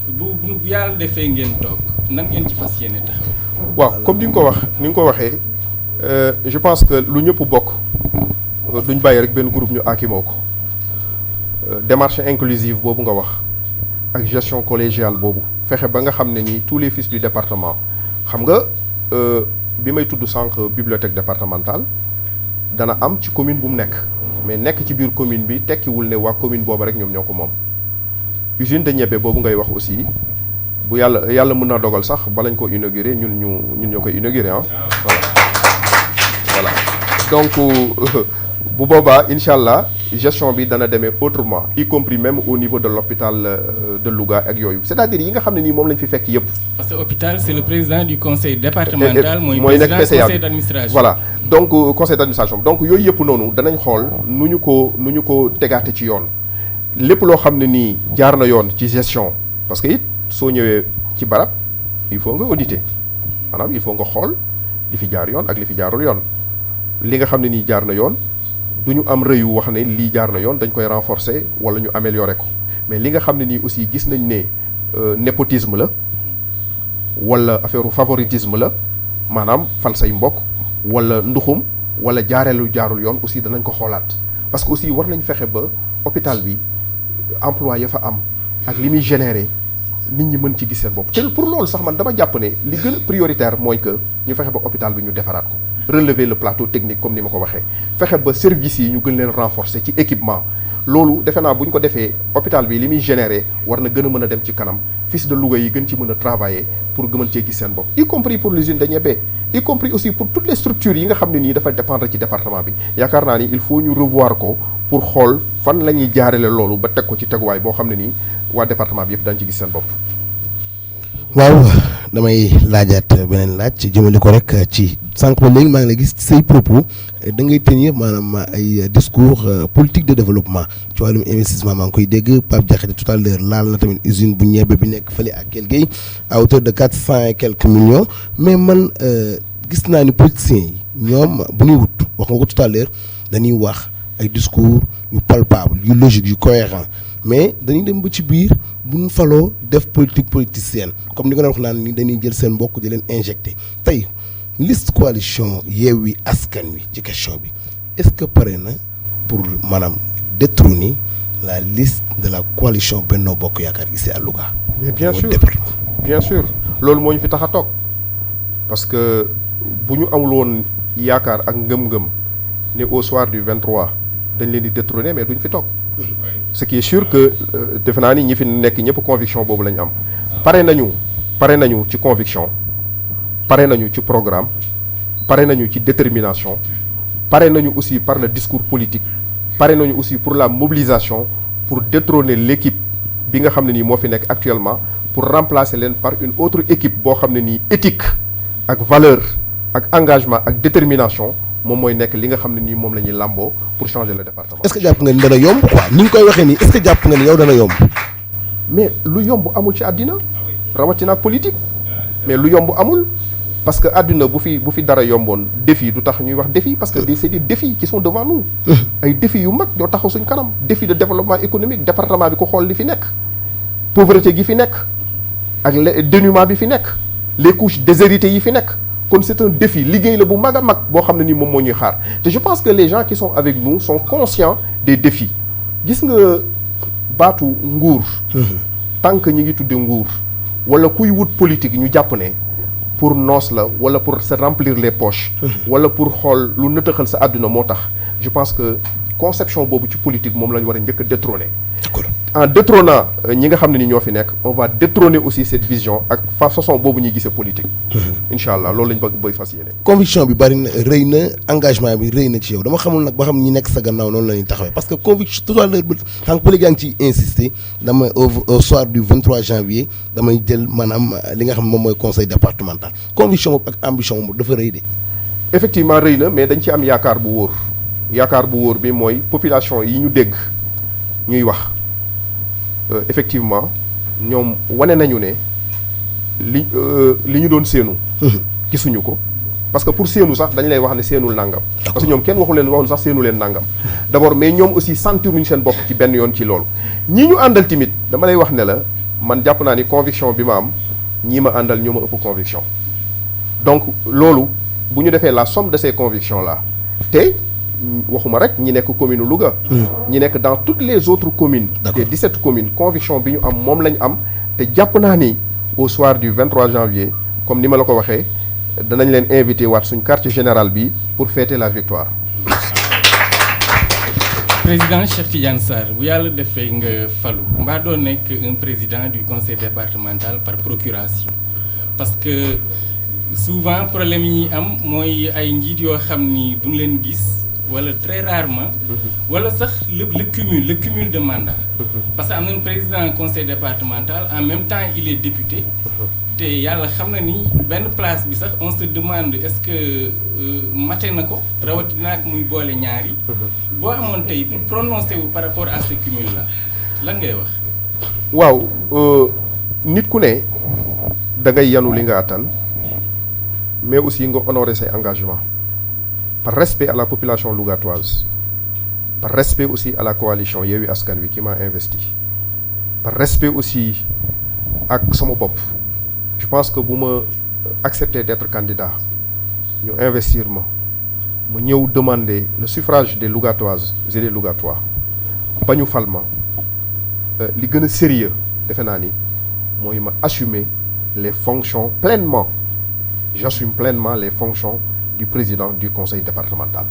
bu yàlla defee ngeen toog nan ngeen ci fas yéene taxaw. waaw comme ni nga ko waxee je pense que lu ñëpp bokk duñ bàyyi rek benn groupe ñu aakimoo ko démarche inclusive boobu nga wax ak gestion collégiale boobu fexe ba nga xam ne nii tous les fils du département xam nga bi may tudd sànq bibliothèque départementale dana am ci commune bu mu nekk mais nekk ci biir commune bi tekkiwul ne waa commune boobu rek ñoom ñoo ko moom usine de ñebbe boobu ngay wax aussi bu yàlla mën na dogal sax balañ ko inaugurer ñun ñoo koy inaugurer voilà donc bu boobaa incha allah gestion bi dana demee autrement y compris même au niveau de l'hôpital de Louga ak yooyu c'est-à-dire yi nga xam ne nii moom lañ fi fekk yëpp. parce que hôpital c'est le président du conseil départemental. mooy président nekk conseil d'administration. voilà donc conseil d'administration donc yooyu yëpp noonu danañ xool nu ñu ko tegaate ci yoon lépp loo xam ne nii jaar na yoon ci gestion parce que it soo ñëwee ci barab il faut nga auditer maanaam il faut nga xool li fi jaar yoon ak li fi jaarul yoon li nga xam ne nii jaar na yoon. du ñu am rëyu wax ne lii jaar na yoon dañ koy renforcer wala ñu améliorer ko mais li nga xam ne nii aussi gis nañ ne népotisme la wala affaire favoritisme la maanaam fal say mbokk wala nduxum wala jaareelu jaarul yoon aussi danañ ko xoolaat parce que aussi war nañ fexe ba hôpital bi emploi ya fa am ak li muy générer nit ñi mën ci gis seen bopp te pour loolu sax man dama jàpp ne li gën a prioritaire mooy que ñu fexe ba hôpital bi ñu defaraat ko relever le plateau technique comme ni ma ko waxee fexe ba services yi ñu gën leen renforcer ci équipement loolu defe naa bu ñu ko defee hôpital bi li muy générer war na gën a mën a dem ci kanam fils de Louga yi gën ci mën a travailler pour mën cee gis seen bopp y compris pour l'usine de Niébé y compris aussi pour toutes les structures yi nga xam ne nii dafa dépendre ci département bi yaakaar naa ni il faut ñu revoir ko pour xool fan la ñuy jaarale loolu ba teg ko ci teguwaay boo xam ne nii waa département bi yëpp dañ ci gis seen bopp. waaw damay laajaat beneen laaj ci jëmale ko rek ci sànq ba léegi maa ngi lay gis say propos da ngay tenir maanaam ay discours politique de développement ci wàllum investissement maa ngi koy dégg Pape Diakhaté tout à l'heure laal na tamit usine bu ñebe bi nekk fële ak Kell Gueye à hauteur de 400 et quelques millions mais man gis naa ni politiciens yi ñoom bu ñuy wut wax nga ko tout à l'heure dañuy wax ay discours yu palpable yu logique yu cohérent mais dañuy dem ba ci biir bu ñu faloo def politique politicienne comme ni nga doon wax naan ni dañuy jël seen mbokk di leen injecté tey liste coalition Yewwi Askan Wi ci question bi est-ce que pare na pour maanaam détrôner la liste de la coalition Benno Bokk Yaakaar ici à Louga. mais bien sûr loolu moo ñu fi tax a toog parce que bu ñu amul woon yaakaar ak ngëm-ngëm ne au soir du 23 dañ leen di détrôner mais duñ fi toog. ce qui est sûr que defe naa ni ñi fi nekk ñëpp conviction boobu la ñu am pare nañu ci conviction pare nañu ci programme pare nañu ci détermination pare nañu aussi par le discours politique pare nañu aussi pour la mobilisation pour détrôner l'équipe bi nga xam ne nii moo fi nekk actuellement pour remplacer leen par une autre équipe boo xam ne nii éthique ak valeur ak engagement ak détermination moom mooy nekk li nga xam ne nii moom la ñuy làmboo pour changer le département. est-ce que jàpp nga ni dana yomb quoi ni nga koy waxee nii est-ce que jàpp nga ni yow dana yomb. mais lu yomb amul ci àddina rawatina ak politique mais lu yomb amul parce que àddina bu fi dara yomboon défi du tax ñuy wax défi parce que c'est des défis qui sont devant nous. ay défis yu mag ñoo taxaw suñ kanam défi de développement économique département bi ko xool li fi nekk pauvreté gi fi nekk ak le dénuement bi fi nekk les couches déshéritées yi fi nekk. kon c'est un défi liggéey la bu mag a mag boo xam ne ni moom moo ñuy xaar te je pense que les gens qui sont avec nous sont conscients des défis gis nga baatu nguur tant que ñi ngi tudde nguur wala kuy wut politique ñu jàpp ne pour noos la wala pour se remplir les poches wala pour xool lu nëtëxal sa àdduna moo tax je pense que conception boobu ci politique moom la ñu war a njëkk a détrôner. D'accord. en détrônant ñi nga xam ne ni ñoo fi nekk on va détrôner aussi cette vision ak façon boobu ñuy gisee politique. incha allah loolu lañ bëgg fas yéene. conviction bi bari na rëy na engagement bi rëy na ci yow dama xamul nag ba xam ñi nekk sa gannaaw noonu la ñuy taxawee parce que conviction tout à l'heure ba xam nga yaa ngi ciy insister damay au soir du 23 janvier damay jël maanaam li nga xam moom mooy conseil départemental conviction boobu ak ambition boobu dafa rëy de. effectivement rëy na mais dañ ci am yaakaar bu wóor bi mooy population yi ñu dégg ñuy wax. Effectivement ñoom wane nañu ne li ñu doon séenu gisuñu ko parce que pour séenu sax dañ lay wax ne séenul nangam parce que ñoom kenn waxul sax séenu leen nangam d'abord mais ñoom aussi sentiruñu seen bopp ci benn yoon ci loolu ñi ñu àndal tamit dama lay wax ne la man jàpp naa ni conviction bi ma am ñii ma àndal ñoo ma ëpp conviction donc loolu bu ñu defee la somme de ces convictions là te waxuma rek ñi nekk commune Louga. ñi nekk dans toutes les autres communes. des 17 communes conviction bi ñu am moom la ñu am te jàpp naa ni au soir du 23 janvier comme ni ma la ko waxee danañ leen invité waat suñ quartier général bi pour fêter la victoire. président Cheikh Tidiane Sarr bu yàlla defee nga falu mbaa doon nekk un président du conseil départemental par procuration parce que souvent problème yi ñuy am mooy ay njiit yoo xam ni duñ leen gis. wala très rarement wala sax le cumul de mandat parce que am nañu président conseil départemental en même temps il est député te yàlla xam na ni benn place bi sax on se demande est-ce que mate na ko rawatina ak muy boole ñaari boo amoon tey pour prononcer wu par rapport à ce cumul là lan ngay wax waaw nit ku ne da ngay yanu li nga attan mais aussi nga honorer ses engagements par respect à la population lougatoise, par respect aussi à la coalition Yewwi Askan Wi qui m'a investi, par respect aussi à sama bopp. Je pense que bu ma accepter d'être candidat ñu investir ma ñëw demander le suffrage des lougatoises et des lougatois ba ñu fal ma li gën a sérieux defe naa ni mooy ma assumer les fonctions pleinement. J'assume pleinement les fonctions du président du conseil départemental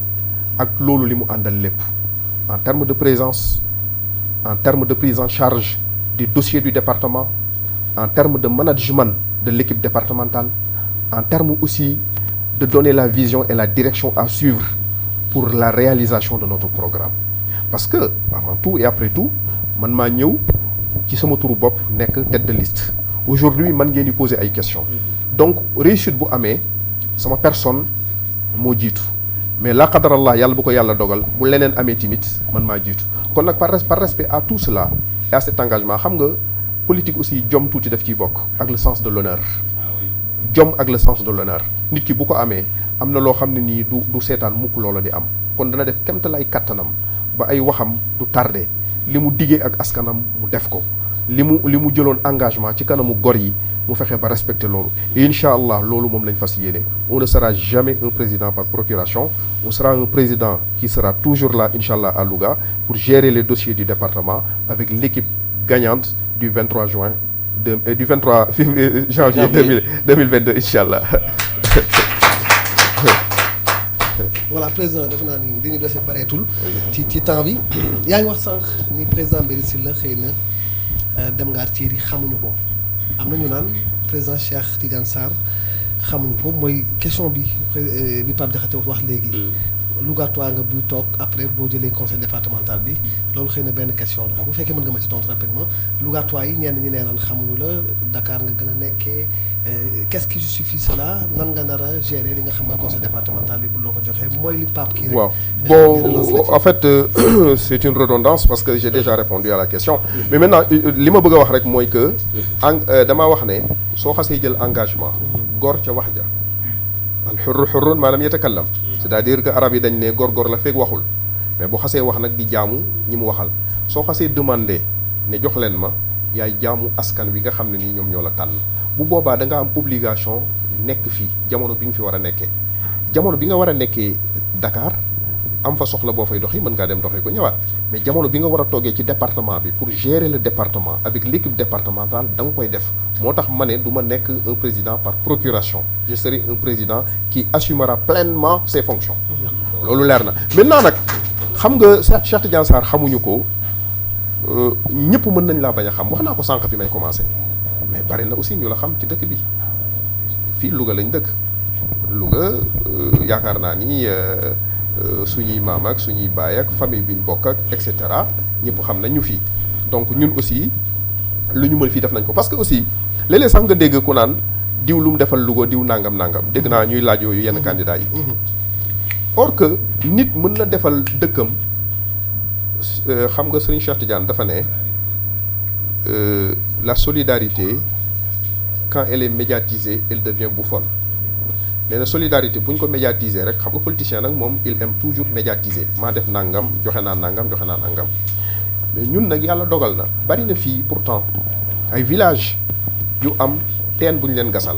ak loolu li mu àndal lépp en termes de présence en termes de prise en charge des dossiers du département en termes de management de l'équipe départementale en termes aussi de donner la vision et la direction à suivre pour la réalisation de notre programme parce que avant tout et après tout man maa ñëw ci sama turu bopp nekk tête de liste aujourd'hui man ngeen di poser ay questions donc réussite bu amee sama personne moo jiitu mais la qadarallah yàlla bu ko yàlla dogal bu leneen amee timit man maa jiitu kon nag par respect à tout cela et à cet engagement xam nga politique aussi jom tuuti daf ciy bokk ak le sens de l'honneur jom ak le sens de l'honneur nit ki bu ko amee am na loo xam ne nii du seetaan mukk loola di am kon dana def kemtalaay kattanam ba ay waxam du tardé li mu diggee ak askanam mu def ko li mu jëloon engagement ci kanamu gor yi mu fexe ba respecter loolu et incha allah loolu moom lañ fas yéene on ne sera jamais un président par procuration on sera un président qui sera toujours là incha allah à Louga pour gérer les dossiers du département avec l'équipe gagnante du 23 juin du 23 janvier 2022 incha allah. voilà président defe naa ni li ñu dese bareetul ci temps bi yaa ngi wax sànq ni président Mbéri Sylla xëy na dem ngaar ciir yi xamuñu ko am na ñu naan président Cheikh Tidiane Sarr xamuñu ko mooy question bi Pape Diakhaté wax léegi Lougatois nga buy toog après boo jëlee conseil départemental bi loolu xëy na benn question la bu fekkee mën nga ma ci tontu rapidement Lougatois yi ñenn ñi nee naan xamuñu la Dakar nga gën a nekkee qu'est-ce qui justifie cela nan nga nar a gérer li nga xam ne conseil départemental bi bu loo ko joxee mooy li Pape kii rek. waaw bon en fait c'est une redondance parce que j'ai déjà répondu à la question mais maintenant li ma bëgg a wax rek mooy que damaa wax ne soo xasee jël engagement góor ca wax ja al xurru xurrun maanaam yatakallam c'est-à-dire que arab yi dañ ne góor la feeg waxul mais bu xasee wax nag di jaamu ñi mu waxal soo xasee demandé ne jox leen ma yaay jaamu askan wi nga xam ne nii ñoom ñoo la tànn bu boobaa da nga am obligation nekk fii jamono bi nga fi war a nekkee jamono bi nga war a nekkee Dakar am fa soxla boo fay doxi mën ngaa dem doxee ko ñëwaat mais jamono bi nga war a toogee ci département bi pour gérer le département avec l'équipe départementale da nga koy def moo tax ma ne du ma nekk un président par procuration je serai un président qui assumera pleinement ses fonctions loolu leer na maintenant nag xam nga Cheikh Tidiane Sarr xamuñu ko ñëpp mën nañ laa bañ a xam wax naa ko sànq fi may commencé mais bari na aussi ñu la xam ci dëkk bi fii Louga lañ dëkk Louga yaakaar naa ni suñuy maam ak suñuy baay ak famille bi ñu bokk ak et cetera ñëpp xam nañ ñu fii donc ñun aussi lu ñu mën fii def nañ ko parce que aussi léeg-léeg sax nga dégg ku naan diw lu mu defal Louga diw nangam dégg naa ñuy laaj yooyu yenn candidats yi. or que nit mën na defal dëkkam xam nga Serigne Cheikh Tidiane dafa ne la solidarité quand elle est médiatisée elle devient bouffonne. nee na solidarité bu ñu ko médiatiser rek xam nga politicien nag moom il aime toujours médiatiser maa def nangam joxe naa nangam mais ñun nag yàlla dogal na bari na fii pourtant ay village yu am teen bu ñu leen gasal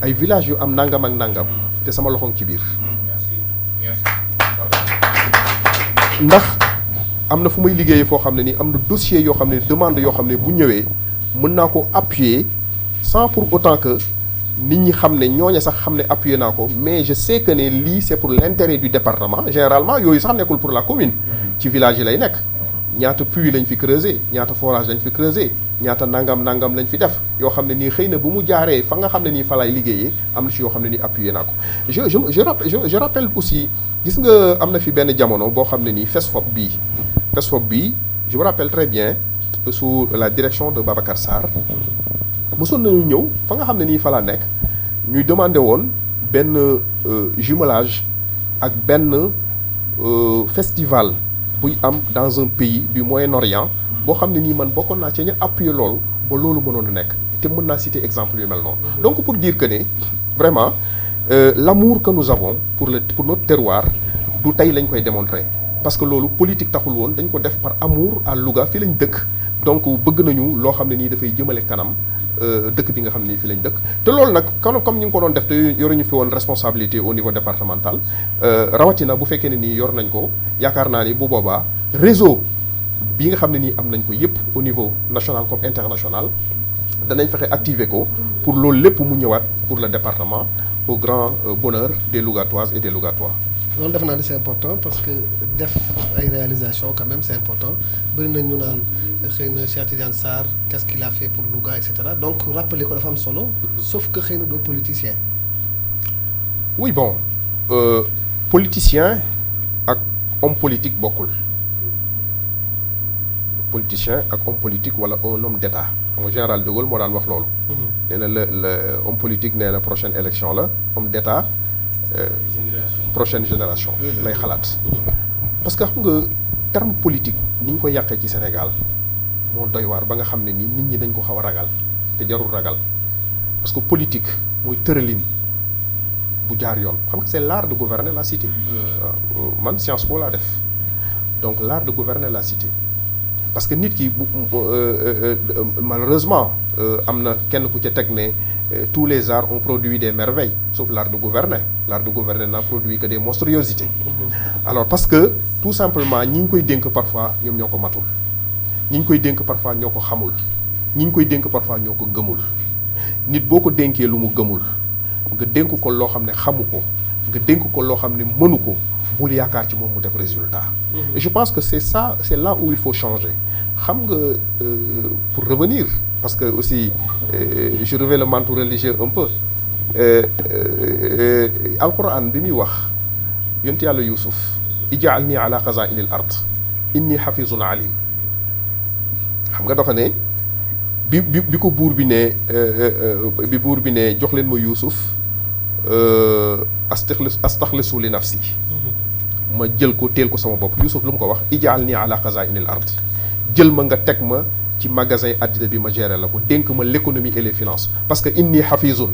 ay village yu am nangam ak nangam te sama loxoom ci biir ndax am na fu may liggéeyee foo xam ne nii am na dossier yoo xam ne demande yoo xam ne bu ñëwee mën naa ko appuyer sans pour autant que nit ñi xam ne ñooña sax xam ne appuyé naa ko mais je sais que ne lii c'est pour l'intérêt du département généralement yooyu sax nekkul pour la commune ci village yi lay nekk ñaata puits lañ fi creuser ñaata forage lañ fi creuser ñaata nangam lañ fi def yoo xam ne nii xëy na bu mu jaaree fa nga xam ne nii fa laay liggéeyee am na ci yoo xam ne nii appuyé naa ko je rappelle aussi gis nga am na fi benn jamono boo xam ne nii FESFOP bii je me rappelle très bien sous la direction de Babacar Sarr mosoon nañu ñëw fa nga xam ne nii fa laa nekk ñuy demandé woon benn jumelage ak benn festival buy am dans un pays du Moyen-Orient boo xam ne nii man bokkoon naa ci ñu appuyer loolu ba loolu mënoon a nekk te mën naa citer exemple yu mel noonu. donc pour dire que ne vraiment l'amour que nous avons pour notre terroir du tey lañ koy démontrer parce que loolu politique taxul woon dañ ko def par amour à Louga fi lañ dëkk donc bëgg nañu loo xam ne nii dafay jëmale kanam. dëkk bi nga xam ne fii lañ dëkk te loolu nag comme ñu ngi ko doon def te yoruñu fi woon responsabilité au niveau départemental rawatina bu fekkee ne nii yor nañ ko yaakaar naa ni bu boobaa réseau bi nga xam ne nii am nañ ko yépp au niveau national comme international danañ fexe activer ko pour loolu lépp mu ñëwaat pour le département au grand bonheur des Lougatoises et des Lougatois. loolu def naa ni c'est important parce que def ay réalisations quand même c'est important bëri na ñu naan xëy na Cheikh Tidiane Sarr qu'est-ce qu'il a fait pour Louga et cetera donc rappeler ko dafa am solo sauf que xëy na doo politicien. oui bon politicien ak homme politique bokkul politicien ak homme politique wala un homme d'État xam nga général de Gaulle moo daan wax loolu. nee na le homme politique nee na prochaine élection la homme d'État. prochaine génération lay xalaat parce que xam nga terme politique ni ñu ko yàqee ci Sénégal moo doy waar ba nga xam ne nii nit ñi dañ ko xaw a ragal te jarul ragal parce que politique mooy tëralin bu jaar yoon xam nga c'est l'art de gouverner la cité man Sciences Po laa def donc l'art de gouverner la cité parce que nit ki malheureusement am na kenn ku ca teg ne tous les arts ont produit des merveilles sauf l'art de gouverner n'a produit que des monstruosités alors parce que tout simplement ñi ñu koy dénk parfois ñoom ñoo ko matul ñi ñu koy dénk parfois ñoo ko xamul ñi ñu koy dénk parfois ñoo ko gëmul nit boo ko dénkee lu mu gëmul nga dénk ko loo xam ne xamu ko nga dénk ko loo xam ne mënu ko bul yaakaar ci moom mu def résultat et je pense que c'est là où il faut changer xam nga pour revenir parce que aussi je revais le manteau religieux un peu alquran bi muy wax yonent yàlla Yuusuf ij'alni ala xazaa'inil ard inni xafizun alim xam nga dafa ne bi ko buur bi ne jox leen ma Yuusuf astaxlisu li nafsi ma jël ko teel ko sama bopp Yuusuf lu mu ko wax ij'alni ala xazaa'inil ard jël ma nga teg ma ci magasin addina bi ma gérer la ko dénk ma l'économie et les finances parce que inni hafizun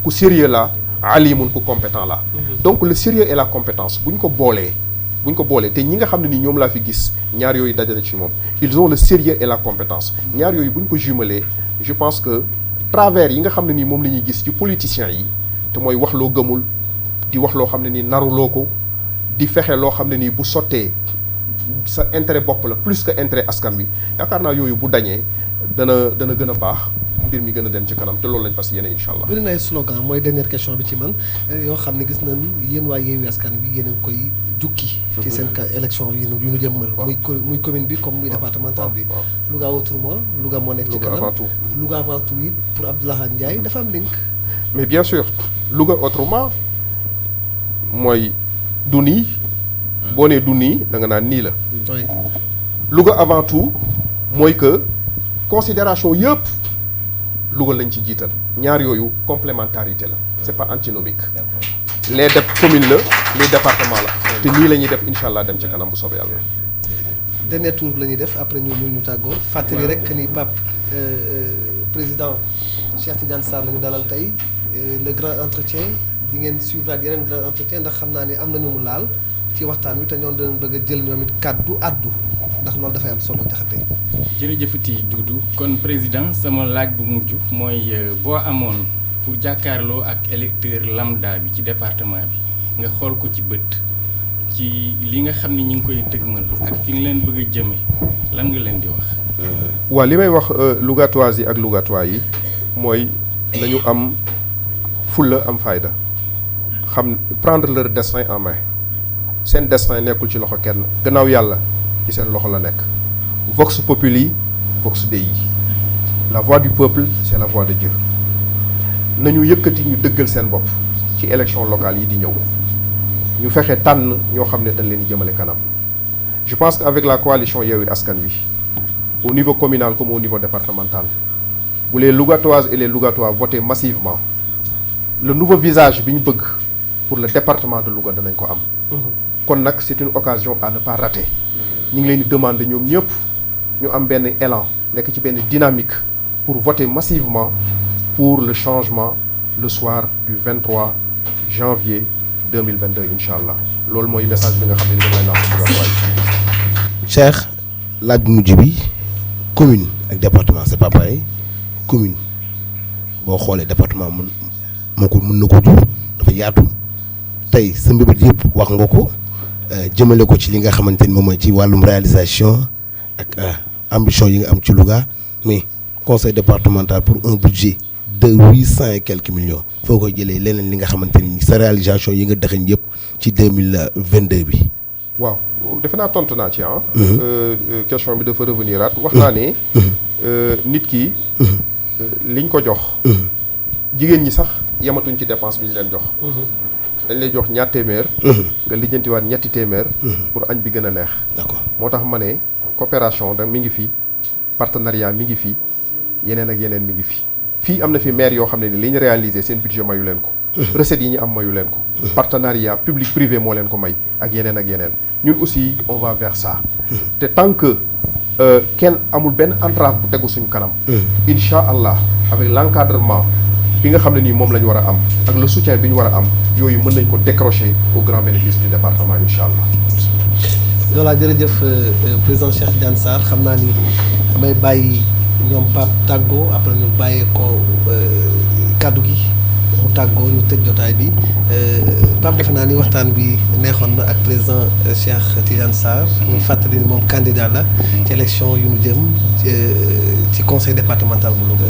ku sérieux la alimun ku compétent la donc le sérieux et la compétence bu ñu ko boolee te ñi nga xam ne ni ñoom laa fi gis ñaar yooyu dajale ci moom ils ont le sérieux et la compétence ñaar yooyu bu ñu ko jumelee je pense que travers yi nga xam ne nii moom la ñuy gis ci politiciens yi te mooy wax loo gëmul di wax loo xam ne nii naruloo ko di fexe loo xam ne nii bu sottee sa intérêt bopp la plus que intérêt askan wi yaakaar naa yooyu bu dañee dana gën a baax mbir mi gën a dem ci kanam te loolu lañ fas yéene incha allah. bëri na ay slogan mooy dernière question bi ci man yoo xam ne gis nañ yéen waa Yewwi Askan Wi yéen a ngi koy jukki. ci seen élection yu ñu jëmmal. muy commune bi comme muy départemental bi. Louga autrement Louga moo nekk ci kanam Louga avant tout it pour Abdoulaye Ndiaye dafa am link. mais bien sûr Louga autrement mooy du nii boo nee du nii da nga naan nii la. Louga avant tout mooy que considération yëpp Louga lañ ci jiital ñaar yooyu complémentarité la c'est pas antinomique. les communes la les départements la. te nii la ñuy def incha allah dem ci kanam bu soobee yàlla. dernier tour la ñuy def après ñu tàggoo. fàttali rek ni Pape président Cheikh Tidiane Sarr la ñu dalal tey le grand entretien di ngeen suivre ak yeneen grand entretien ndax xam naa ne am nañu mu laal ci waxtaan wi te ñoom danañ bëgg a jël ñoom it kàddu addu ndax loolu dafay am solo Jaxate. jërëjëfati Doudou kon président sama laaj bu mujj mooy boo amoon pour jàkkaarloo ak électeur lambda bi ci département bi nga xool ko ci bët ci li nga xam ni ñu ngi koy dëgmal ak fi nga leen bëgg a jëme lan nga leen di wax. waaw li may wax Lougatoises yi ak Lougatois yi mooy nañu am fulla am fayda xam prendre leur destin en main seen destin nekkul ci loxo kenn gannaaw yàlla ci seen loxo la nekk. Vox populi vox Dei la voix du peuple c'est la voix de Dieu nañu yëkkati ñu dëggal seen bopp ci élection locale yi di ñëw ñu fexe tànn ñoo xam ne dañ leen di jëmale kanam. je pense qu'avec la coalition Yewwi Askan Wi au niveau communal comme au niveau départemental bu les Lougatoises et les Lougatois voter massivement le nouveau visage bi ñu bëgg pour le département de Louga danañ ko am. kon nag c'est une occasion à ne pas rater. ñu ngi leen di demander ñoom ñëpp ñu am benn élan nekk ci benn dynamique pour voter massivement pour le changement le soir du 23 janvier 2022 incha allah loolu mooy message bi nga xam ne ni moom lay naan Cheikh laaj bu mujj bi commune ak département c'est pas pareil commune boo xoolee département mën na ko jur dafa yaatu tey sa mbébét yëpp wax nga ko jëmale ko ci li nga xamante ni moom mooy ci wàllum réalisation ak ambition yi nga am ci Louga mais conseil départemental pour un budget de 800 et quelques millions foo koy jëlee leneen li nga xamante ni sa réalisation yi nga dëxëñ yëpp ci 2022 bi. waaw defe naa tontu naa ci question bi dafa revenir at wax naa ne nit ki liñ ko jox jigéen ñi sax yamatuñ ci dépense bi ñu leen jox dañ lay jox ñaar téeméer nga lijjantiwaat ñetti téeméer pour añ bi gën a neex. d'accord moo tax ma ne coopération da mi ngi fi partenariat mi ngi fi yeneen ak yeneen mi ngi fi fii am na fi maire yoo xam ne ni li ñu réalisé seen budget mayu leen ko recettes yi ñu am mayu leen ko partenariat public privé moo leen ko may ak yeneen ñun aussi on va vers ça te tant que kenn amul benn entrave bu tegu suñu kanam incha allah avec l'encadrement bi nga xam ne nii moom la ñu war a am ak le soutien bi ñu war a am yooyu mën nañ ko décrocher au grand bénéfice du département incha allah. voilà jërëjëf président Cheikh Tidiane Sarr xam naa ni damay bàyyi ñoom Pape tàggoo après ñu bàyyee ko kaddu gi mu tàggoo ñu tëj jotaay bi Pape defe naa ni waxtaan bi neexoon na ak président Cheikh Tidiane Sarr. ñu fàttali ni moom candidat la ci élection yu ñu jëm ci conseil départemental bu Louga.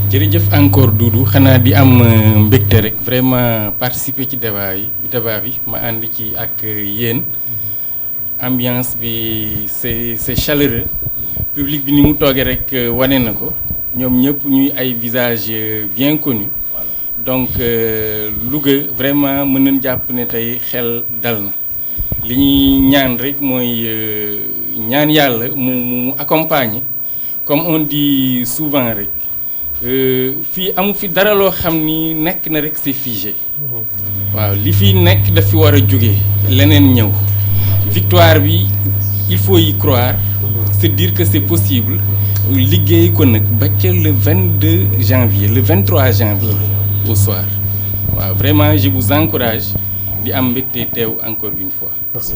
jërëjëf encore Doudou xanaa di am mbégte rek vraiment participer ci débat bi ma ànd ci ak yéen ambiance bi c'est chaleureux public bi ni mu toogee rek wane na ko ñoom ñëpp ñuy ay visages bien connus donc Louga vraiment mën nañ jàpp ne tey xel dal na li ñuy ñaan rek mooy ñaan yàlla mu accompagner comme on dit souvent rek fii amu fi dara loo xam ni nekk na rek c'est figé waaw li fi nekk daf fi war a jóge leneen ñëw victoire bi il faut y croire se dire que c'est possible liggéey ko nag ba ca le 22 janvier le 23 janvier au soir waaw vraiment je vous encourage di am mbégte teew encore une fois. Merci.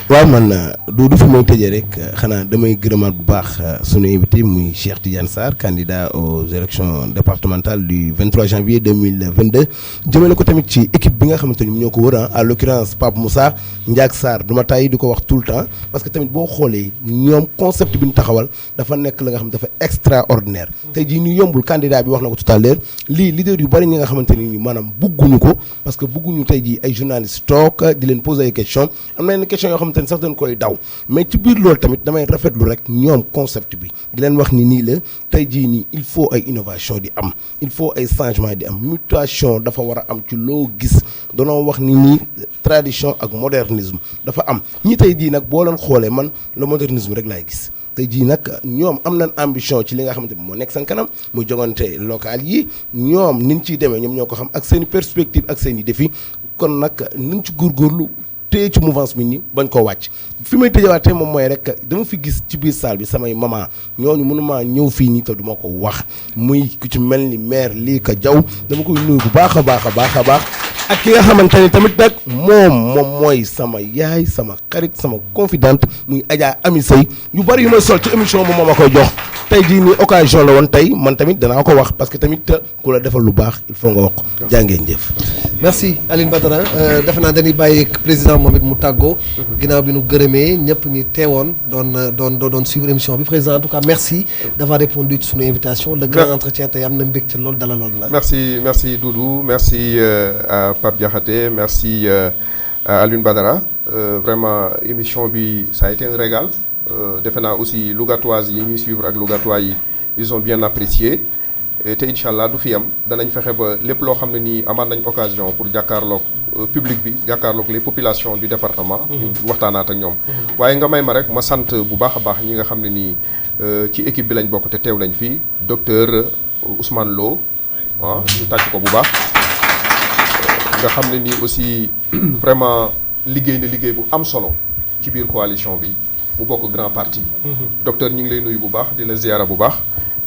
waaw man du fi may tëjee rek xanaa damay gërëmaat bu baax sunu invité muy Cheikh Tidiane Sarr candidat aux élections départementales du 23 janvier 2022 jëmale ko tamit ci équipe bi nga xamante ni ñoo ko wër à l'occurrence Pape Moussa Ndiak Sarr du ma tàyyi di ko wax tout le temps parce que tamit boo xoolee ñoom concept bi ñu taxawal dafa nekk la nga xam dafa extraordinaire tey jii ñu yombul candidat bi wax na ko tout à l'heure lii leader yu bari ñi nga xamante ni maanaam bugguñu ko parce que bugguñu tey jii ay journalistes toog di leen poser ay questions am na yenn questions yoo xamante ni sax dañ koy daw mais ci biir loolu tamit damay rafetlu rek ñoom concept bi di leen wax ni nii la tey jii nii il faut ay innovation di am il faut ay changement di am mutation dafa war a am ci loo gis danoo wax ni nii tradition ak modernisme dafa am ñi tey jii nag boo leen xoolee man le modernisme rek laay gis tey jii nag ñoom am nañ ambition ci li nga xamante ni moo nekk seen kanam muy jogante local yi ñoom niñ ciy demee ñoom ñoo ko xam ak seen i perspective ak seen i défi kon nag nañ ci góorgóorlu téye ci mouvance bi ni bañ koo wàcc fi may tëjawaatee moom mooy rek dama fi gis ci biir salle bi samay maman ñooñu mënumaa ñëw fii nii te du ma ko wax muy ku ci mel ni maire lii ka jaw dama koy nuyu bu baax a baax a baax a baax ak ki nga xamante ni tamit nag moom mooy sama yaay sama xarit sama confidente muy Adja Ami Sey yu bari yu may sol ci émission bi moom a koy jox tey jii nii occasion la woon tey man tamit danaa ko wax parce que tamit ku la defal lu baax il faut nga wax ko jaa ngeen jëf. merci Alioune Badara defe naa dañuy bàyyi président moom it mu tàggoo ginnaaw bi nu gërëmee ñëpp ñi teewoon doon suivre émission bi président en tout cas merci d'avoir répondu ci sunu invitation le grand entretien tey am na mbégte loolu dalaloon la. merci Doudou merci à Pape Diakhaté merci à Alioune Badara vraiment émission bi ça a été un régal defe naa aussi Lougatoises yi ñuy suivre ak Lougatois yi ils ont bien apprécié. te incha allah du fi am danañ fexe ba lépp loo xam ne nii amaat nañ occasion pour jàkkaarloog public bi jàkkaarloog les populations du département. ñu waxtaanaat ak ñoom. waaye nga may ma rek ma sant bu baax a baax ñi nga xam ne nii ci équipe bi lañ bokk te teew nañ fii docteur Ousmane Lo ñu tàcc ko bu baax. nga xam ne nii aussi vraiment liggéey na liggéey bu am solo ci biir coalition bi mu bokk grand parti. docteur ñu ngi lay nuyu bu baax di la ziyaara bu baax.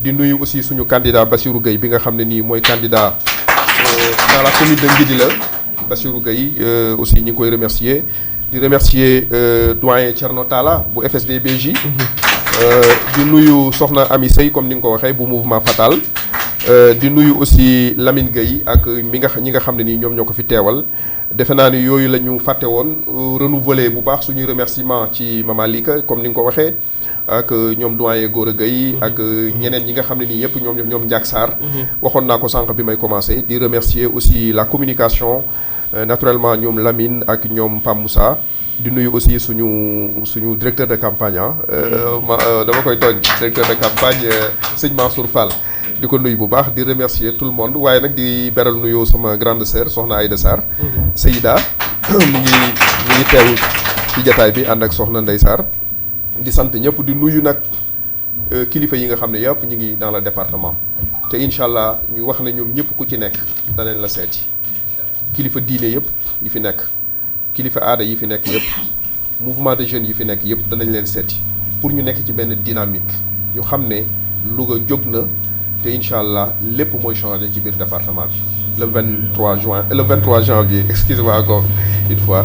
di nuyu aussi suñu candidat Bassirou Gueye bi nga xam ne nii mooy candidat dans la commune de Nguidila Bassirou Gueye aussi ñu ngi koy remercier di remercier doyen Thierno Talla bu FSD/BJ di nuyu Soxna Ami Sey comme ni nga ko waxee bu mouvement Fatal di nuyu aussi Lamine Gueye ak ñi nga xam ne nii ñoom ñoo ko fi teewal defe naa ni yooyu la ñu fàtte woon renouveler bu baax suñuy remerciement ci Mama Lika comme ni nga ko waxee ak ñoom doyen Gora Gueye ak ñeneen ñi nga xam ne nii yëpp ñoom Ndiak Sarr waxoon naa ko sànq bi may commencé di remercier aussi la communication naturellement ñoom Lamine ak ñoom Pam Moussa di nuyu aussi suñu directeur de campagne dama koy tooñ directeur de campagne sëñ Mansour Fall di ko nuyu bu baax di remercier tout le monde waaye nag di beral nuyoo sama grande sœur soxna Aïda Sarr Seyda mu ngi teew ci jataay bi ànd ak soxna Ndeye Sarr di sant ñëpp di nuyu nag kilifa yi nga xam ne yëpp ñu ngi dans le département te incha allah ñu wax ne ñoom ñëpp ku ci nekk danañ la seeti kilifa diine yëpp yi fi nekk kilifa aada yi fi nekk yëpp mouvement de jeunes yi fi nekk yëpp danañ leen seeti pour ñu nekk ci benn dynamique ñu xam ne Louga jóg na te incha allah lépp mooy changé ci biir département bi le 23 janvier excusez-moi encore une fois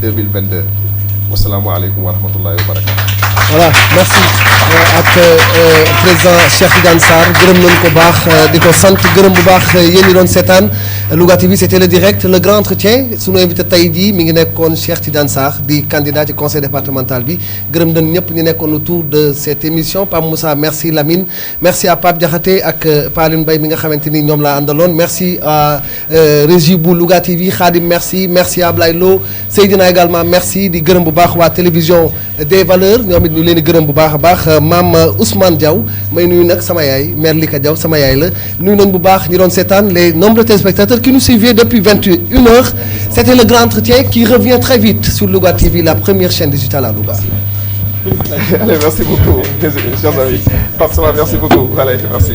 2022 wasalaamaaleykum wa rahmatullahi wa barakatu. voilà merci ak président Cheikh Tidiane Sarr gërëm nañu ko baax di ko sant gërëm bu baax yéen ñi doon seetaan Louga TV c'était le direct le grand entretien sunu invité tey jii mi ngi nekkoon Cheikh Tidiane Sarr di candidat ci conseil départemental bi gërëm nañu ñëpp ñu nekkoon autour de cette émission Pape Moussa merci Lamine merci à Pape Diakhaté ak Paline Mbaye mi nga xamante ni ñoom laa àndaloon merci à régie bu Louga TV Khadim merci à Ablaye Lo Seydina également merci di gërëm bu baax waa télévision des valeurs ñoom it ñu leen di gërëm bu baax a baax maam Ousmane Diaw may nuyu nag sama yaay mère Lika Diaw sama yaay la nuyu nañ bu baax ñi doon seetaan les nombreux téléspectateurs qui nous suivaient depuis 21h c'était le grand entretien qui revient très vite sur Louga TV la première chaîne digitale à Louga. Allez, merci beaucoup chers amis. Pape Sama, merci beaucoup. Allez, merci.